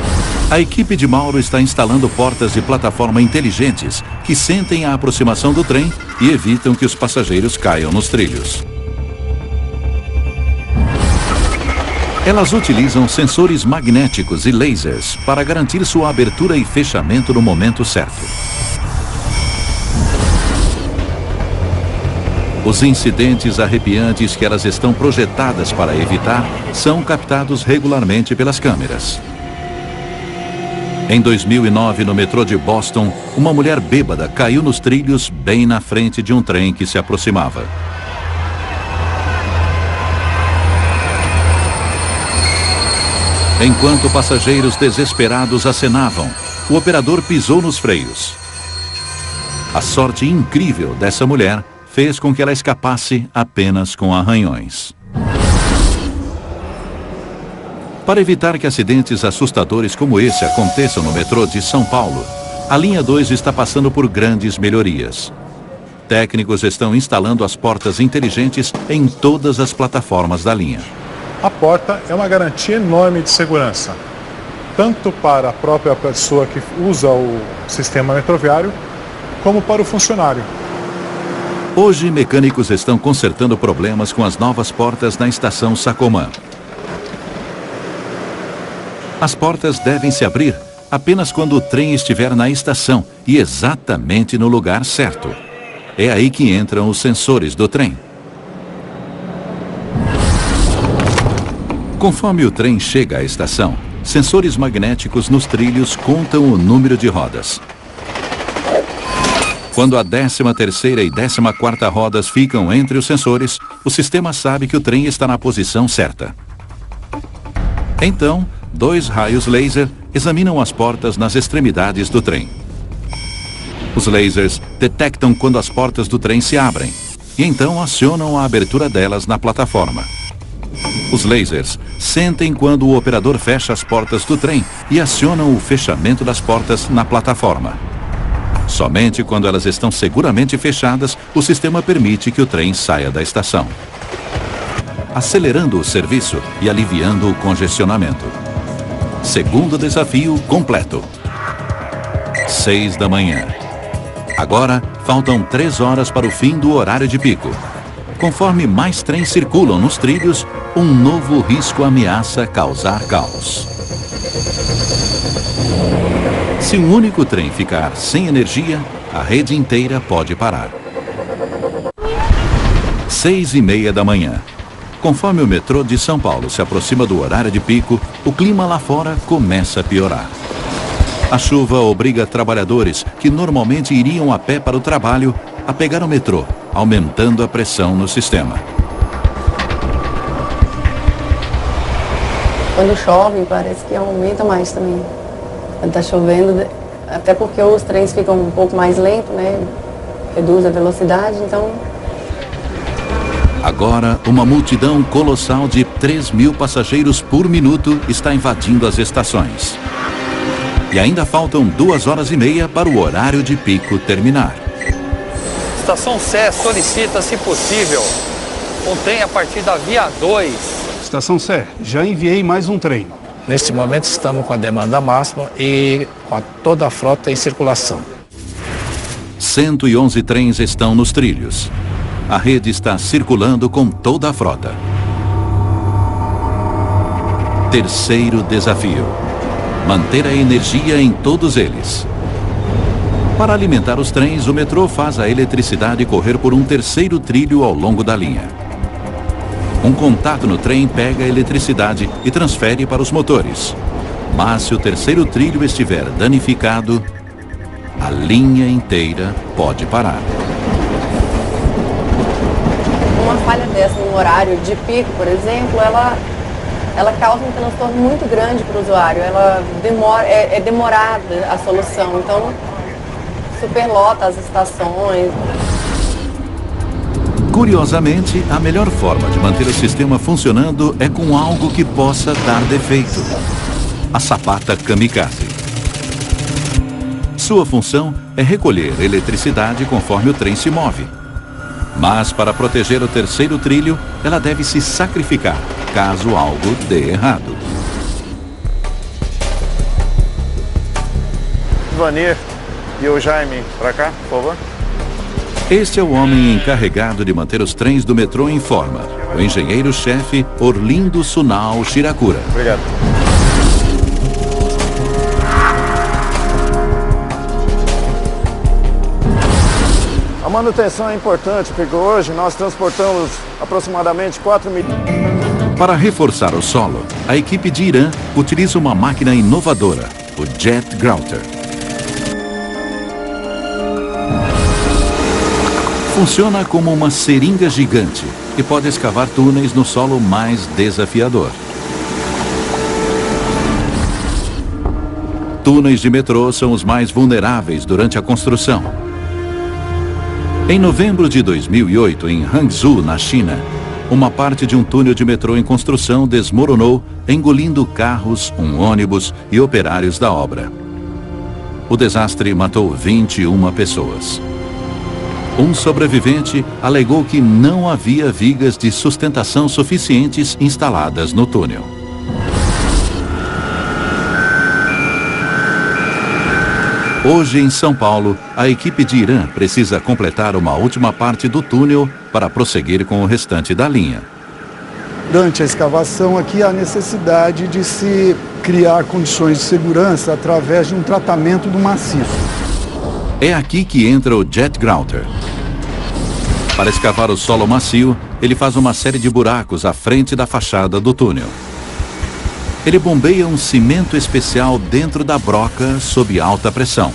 A equipe de Mauro está instalando portas de plataforma inteligentes que sentem a aproximação do trem e evitam que os passageiros caiam nos trilhos. Elas utilizam sensores magnéticos e lasers para garantir sua abertura e fechamento no momento certo. Os incidentes arrepiantes que elas estão projetadas para evitar são captados regularmente pelas câmeras. Em 2009, no metrô de Boston, uma mulher bêbada caiu nos trilhos bem na frente de um trem que se aproximava. Enquanto passageiros desesperados acenavam, o operador pisou nos freios. A sorte incrível dessa mulher fez com que ela escapasse apenas com arranhões. Para evitar que acidentes assustadores como esse aconteçam no metrô de São Paulo, a linha 2 está passando por grandes melhorias. Técnicos estão instalando as portas inteligentes em todas as plataformas da linha. A porta é uma garantia enorme de segurança, tanto para a própria pessoa que usa o sistema metroviário, como para o funcionário. Hoje, mecânicos estão consertando problemas com as novas portas na estação Sacomã. As portas devem se abrir apenas quando o trem estiver na estação e exatamente no lugar certo. É aí que entram os sensores do trem. Conforme o trem chega à estação, sensores magnéticos nos trilhos contam o número de rodas. Quando a 13ª e 14ª rodas ficam entre os sensores, o sistema sabe que o trem está na posição certa. Então, 2 raios laser examinam as portas nas extremidades do trem. Os lasers detectam quando as portas do trem se abrem e então acionam a abertura delas na plataforma. Os lasers sentem quando o operador fecha as portas do trem e acionam o fechamento das portas na plataforma. Somente quando elas estão seguramente fechadas, o sistema permite que o trem saia da estação, acelerando o serviço e aliviando o congestionamento. Segundo desafio completo. 6 da manhã. Agora, faltam 3 horas para o fim do horário de pico. Conforme mais trens circulam nos trilhos, um novo risco ameaça causar caos. Se um único trem ficar sem energia, a rede inteira pode parar. 6h30 da manhã. Conforme o metrô de São Paulo se aproxima do horário de pico, o clima lá fora começa a piorar. A chuva obriga trabalhadores que normalmente iriam a pé para o trabalho a pegar o metrô, aumentando a pressão no sistema. Quando chove, parece que aumenta mais também. Quando está chovendo, até porque os trens ficam um pouco mais lentos, né? Reduz a velocidade, então... Agora, uma multidão colossal de 3.000 passageiros por minuto está invadindo as estações. E ainda faltam 2h30 para o horário de pico terminar. Estação Sé solicita, se possível, um trem a partir da via 2. Estação Sé, já enviei mais um trem. Neste momento estamos com a demanda máxima e com toda a frota em circulação. 111 trens estão nos trilhos. A rede está circulando com toda a frota. Terceiro desafio: manter a energia em todos eles. Para alimentar os trens, o metrô faz a eletricidade correr por um terceiro trilho ao longo da linha. Um contato no trem pega a eletricidade e transfere para os motores. Mas se o terceiro trilho estiver danificado, a linha inteira pode parar. Uma falha dessa no horário de pico, por exemplo, ela causa um transtorno muito grande para o usuário. Ela é demorada a solução, então superlota as estações. Curiosamente, a melhor forma de manter o sistema funcionando é com algo que possa dar defeito: a sapata kamikaze. Sua função é recolher eletricidade conforme o trem se move. Mas para proteger o terceiro trilho, ela deve se sacrificar caso algo dê errado. Vanir e o Jaime, para cá, por favor. Este é o homem encarregado de manter os trens do metrô em forma, o engenheiro-chefe Orlindo Sunao Shirakura. Obrigado. A manutenção é importante, porque hoje nós transportamos aproximadamente 4 mil... Para reforçar o solo, a equipe de Irã utiliza uma máquina inovadora, o Jet Grouter. Funciona como uma seringa gigante e pode escavar túneis no solo mais desafiador. Túneis de metrô são os mais vulneráveis durante a construção. Em novembro de 2008, em Hangzhou, na China, uma parte de um túnel de metrô em construção desmoronou, engolindo carros, um ônibus e operários da obra. O desastre matou 21 pessoas. Um sobrevivente alegou que não havia vigas de sustentação suficientes instaladas no túnel. Hoje, em São Paulo, a equipe de Irã precisa completar uma última parte do túnel para prosseguir com o restante da linha. Durante a escavação aqui, há necessidade de se criar condições de segurança através de um tratamento do maciço. É aqui que entra o Jet Grouter. Para escavar o solo macio, ele faz uma série de buracos à frente da fachada do túnel. Ele bombeia um cimento especial dentro da broca sob alta pressão.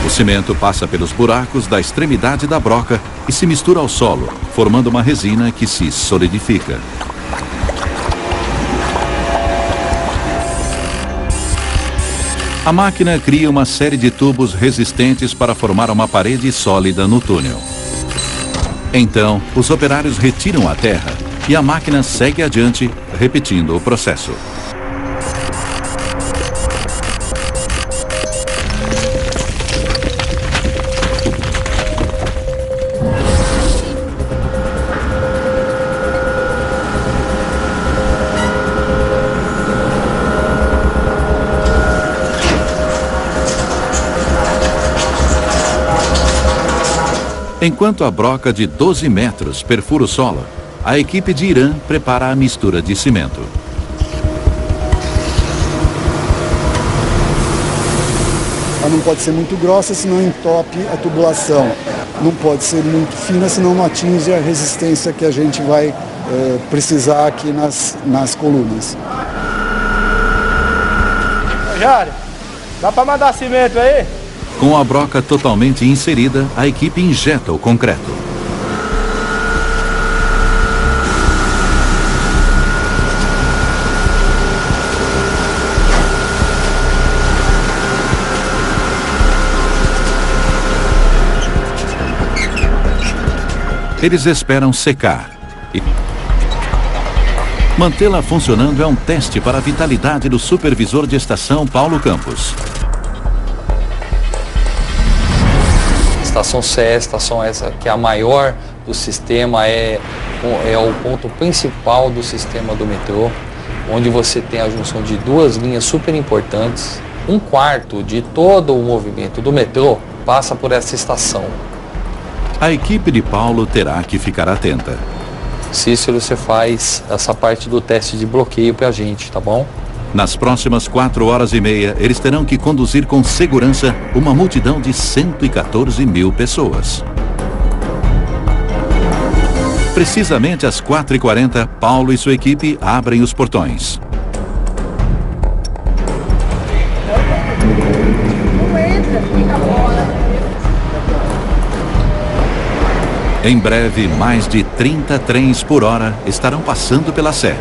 O cimento passa pelos buracos da extremidade da broca e se mistura ao solo, formando uma resina que se solidifica. A máquina cria uma série de tubos resistentes para formar uma parede sólida no túnel. Então, os operários retiram a terra e a máquina segue adiante, repetindo o processo. Enquanto a broca de 12 metros perfura o solo, a equipe de Irã prepara a mistura de cimento. Ela não pode ser muito grossa, senão entope a tubulação. Não pode ser muito fina, senão não atinge a resistência que a gente vai precisar aqui nas colunas. Jário, dá para mandar cimento aí? Com a broca totalmente inserida, a equipe injeta o concreto. Eles esperam secar. E mantê-la funcionando é um teste para a vitalidade do supervisor de estação Paulo Campos. Estação CE, estação essa que é a maior do sistema, é o ponto principal do sistema do metrô, onde você tem a junção de duas linhas super importantes. 1/4 de todo o movimento do metrô passa por essa estação. A equipe de Paulo terá que ficar atenta. Cícero, você faz essa parte do teste de bloqueio pra gente, tá bom? Nas próximas 4 horas e meia, eles terão que conduzir com segurança uma multidão de 114 mil pessoas. Precisamente às 4h40, Paulo e sua equipe abrem os portões. Em breve, mais de 30 trens por hora estarão passando pela Sé.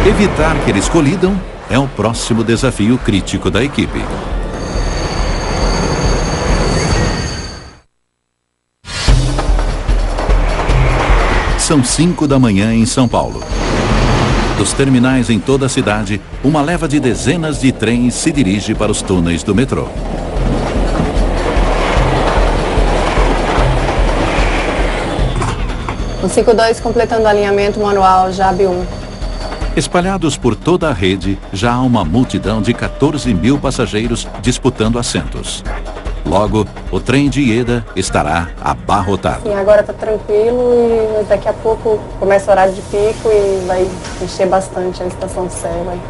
Evitar que eles colidam é o próximo desafio crítico da equipe. São 5 da manhã em São Paulo. Dos terminais em toda a cidade, uma leva de dezenas de trens se dirige para os túneis do metrô. O 52 completando o alinhamento manual JAB1. Espalhados por toda a rede, já há uma multidão de 14 mil passageiros disputando assentos. Logo, o trem de Ieda estará abarrotado. Sim, agora está tranquilo e daqui a pouco começa o horário de pico e vai encher bastante a estação Sé, vai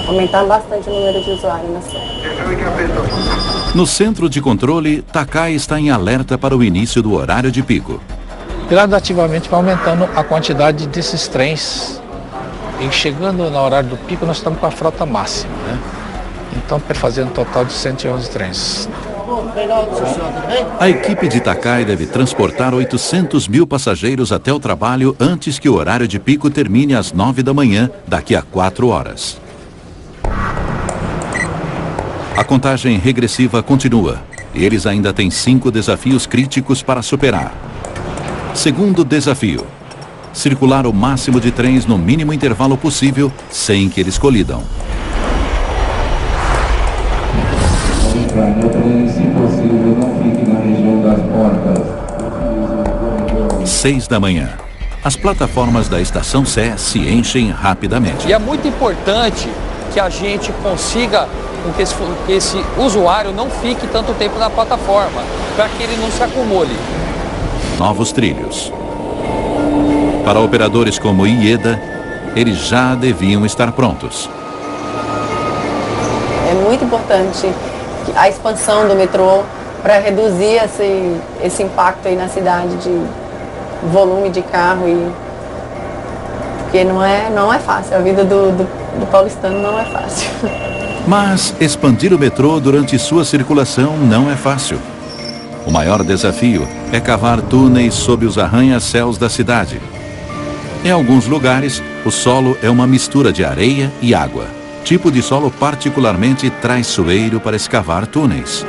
aumentar bastante o número de usuários na Sé. No centro de controle, Takai está em alerta para o início do horário de pico. Gradativamente vai aumentando a quantidade desses trens. E chegando no horário do pico, nós estamos com a frota máxima, né? Então, fazendo um total de 111 trens. A equipe de Takai deve transportar 800 mil passageiros até o trabalho antes que o horário de pico termine às 9 da manhã, daqui a 4 horas. A contagem regressiva continua e eles ainda têm 5 desafios críticos para superar. Segundo desafio: circular o máximo de trens no mínimo intervalo possível sem que eles colidam. No trem, se possível, não fique na região das portas. 6 da manhã. As plataformas da estação Sé se enchem rapidamente. E é muito importante que a gente consiga que esse usuário não fique tanto tempo na plataforma, para que ele não se acumule. Novos trilhos. Para operadores como Ieda, eles já deviam estar prontos. É muito importante a expansão do metrô para reduzir esse impacto aí na cidade de volume de carro porque não é fácil, a vida do paulistano não é fácil. Mas expandir o metrô durante sua circulação não é fácil. O maior desafio é cavar túneis sob os arranha-céus da cidade. Em alguns lugares, o solo é uma mistura de areia e água, tipo de solo particularmente traiçoeiro para escavar túneis.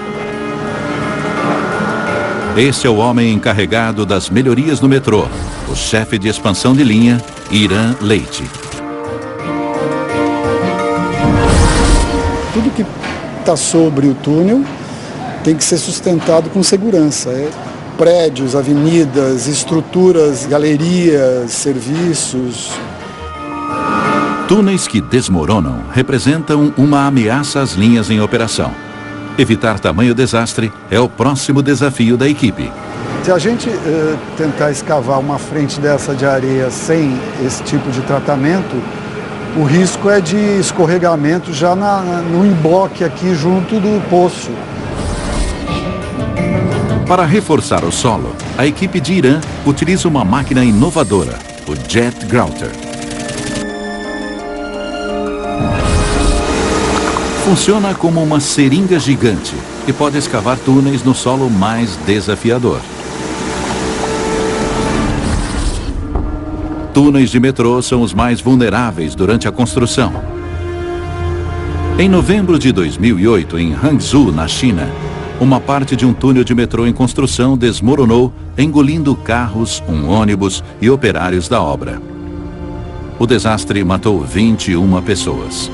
Este é o homem encarregado das melhorias no metrô, o chefe de expansão de linha, Irã Leite. Tudo que está sobre o túnel tem que ser sustentado com segurança. Prédios, avenidas, estruturas, galerias, serviços. Túneis que desmoronam representam uma ameaça às linhas em operação. Evitar tamanho desastre é o próximo desafio da equipe. Se a gente tentar escavar uma frente dessa de areia sem esse tipo de tratamento, o risco é de escorregamento já no emboque aqui junto do poço. Para reforçar o solo, a equipe de Irã utiliza uma máquina inovadora, o Jet Grouter. Funciona como uma seringa gigante e pode escavar túneis no solo mais desafiador. Túneis de metrô são os mais vulneráveis durante a construção. Em novembro de 2008, em Hangzhou, na China, uma parte de um túnel de metrô em construção desmoronou, engolindo carros, um ônibus e operários da obra. O desastre matou 21 pessoas.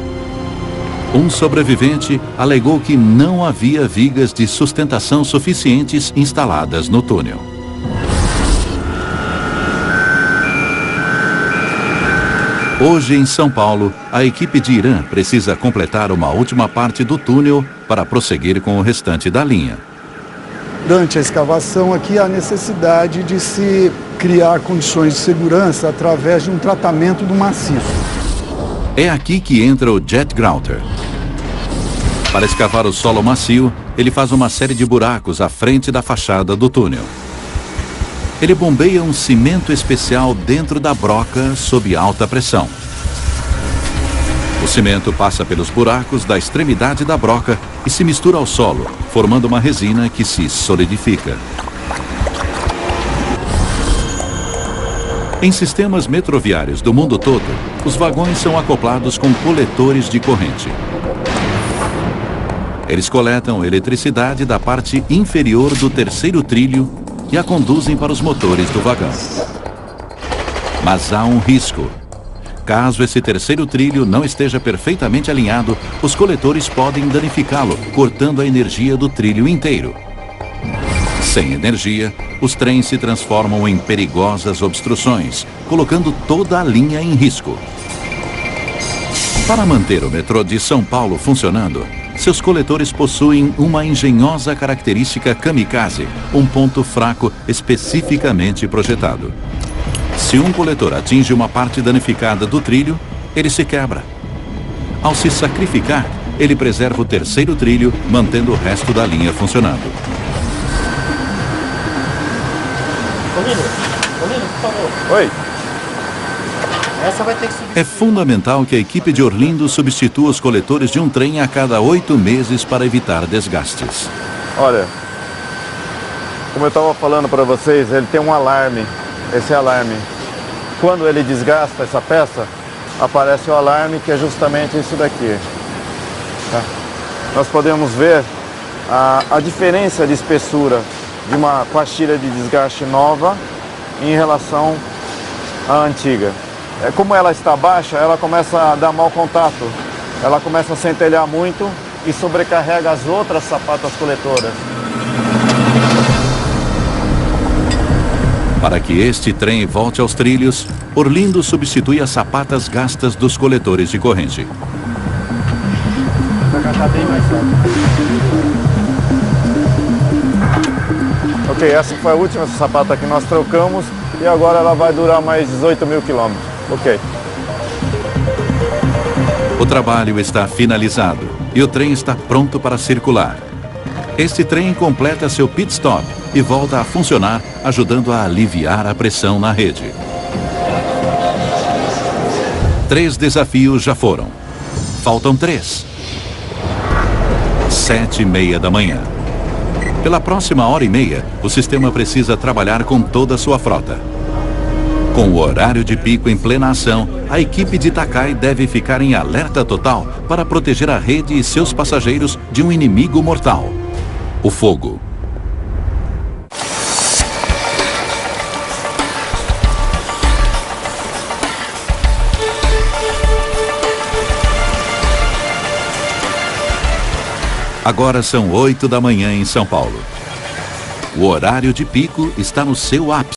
Um sobrevivente alegou que não havia vigas de sustentação suficientes instaladas no túnel. Hoje, em São Paulo, a equipe de Irã precisa completar uma última parte do túnel para prosseguir com o restante da linha. Durante a escavação aqui, há necessidade de se criar condições de segurança através de um tratamento do maciço. É aqui que entra o Jet Grouter. Para escavar o solo macio, ele faz uma série de buracos à frente da fachada do túnel. Ele bombeia um cimento especial dentro da broca sob alta pressão. O cimento passa pelos buracos da extremidade da broca e se mistura ao solo, formando uma resina que se solidifica. Em sistemas metroviários do mundo todo, os vagões são acoplados com coletores de corrente. Eles coletam eletricidade da parte inferior do terceiro trilho e a conduzem para os motores do vagão. Mas há um risco. Caso esse terceiro trilho não esteja perfeitamente alinhado, os coletores podem danificá-lo, cortando a energia do trilho inteiro. Sem energia, os trens se transformam em perigosas obstruções, colocando toda a linha em risco. Para manter o metrô de São Paulo funcionando, seus coletores possuem uma engenhosa característica kamikaze, um ponto fraco especificamente projetado. Se um coletor atinge uma parte danificada do trilho, ele se quebra. Ao se sacrificar, ele preserva o terceiro trilho, mantendo o resto da linha funcionando. Colino, por favor. Oi. Essa vai ter que subir. É fundamental que a equipe de Orlindo substitua os coletores de um trem a cada 8 meses para evitar desgastes. Olha, como eu estava falando para vocês, ele tem um alarme. Esse alarme, quando ele desgasta essa peça, aparece o alarme, que é justamente isso daqui. Tá? Nós podemos ver a diferença de espessura de uma pastilha de desgaste nova em relação à antiga. Como ela está baixa, ela começa a dar mau contato, ela começa a centelhar muito e sobrecarrega as outras sapatas coletoras. Para que este trem volte aos trilhos, Orlindo substitui as sapatas gastas dos coletores de corrente. Ok, essa foi a última sapata que nós trocamos e agora ela vai durar mais 18 mil quilômetros. Ok. O trabalho está finalizado e o trem está pronto para circular. Este trem completa seu pit stop e volta a funcionar, ajudando a aliviar a pressão na rede. 3 desafios já foram. Faltam 3. 7h30 da manhã. Pela próxima hora e meia, o sistema precisa trabalhar com toda a sua frota. Com o horário de pico em plena ação, a equipe de Takai deve ficar em alerta total para proteger a rede e seus passageiros de um inimigo mortal: o fogo. Agora são 8 da manhã em São Paulo. O horário de pico está no seu ápice.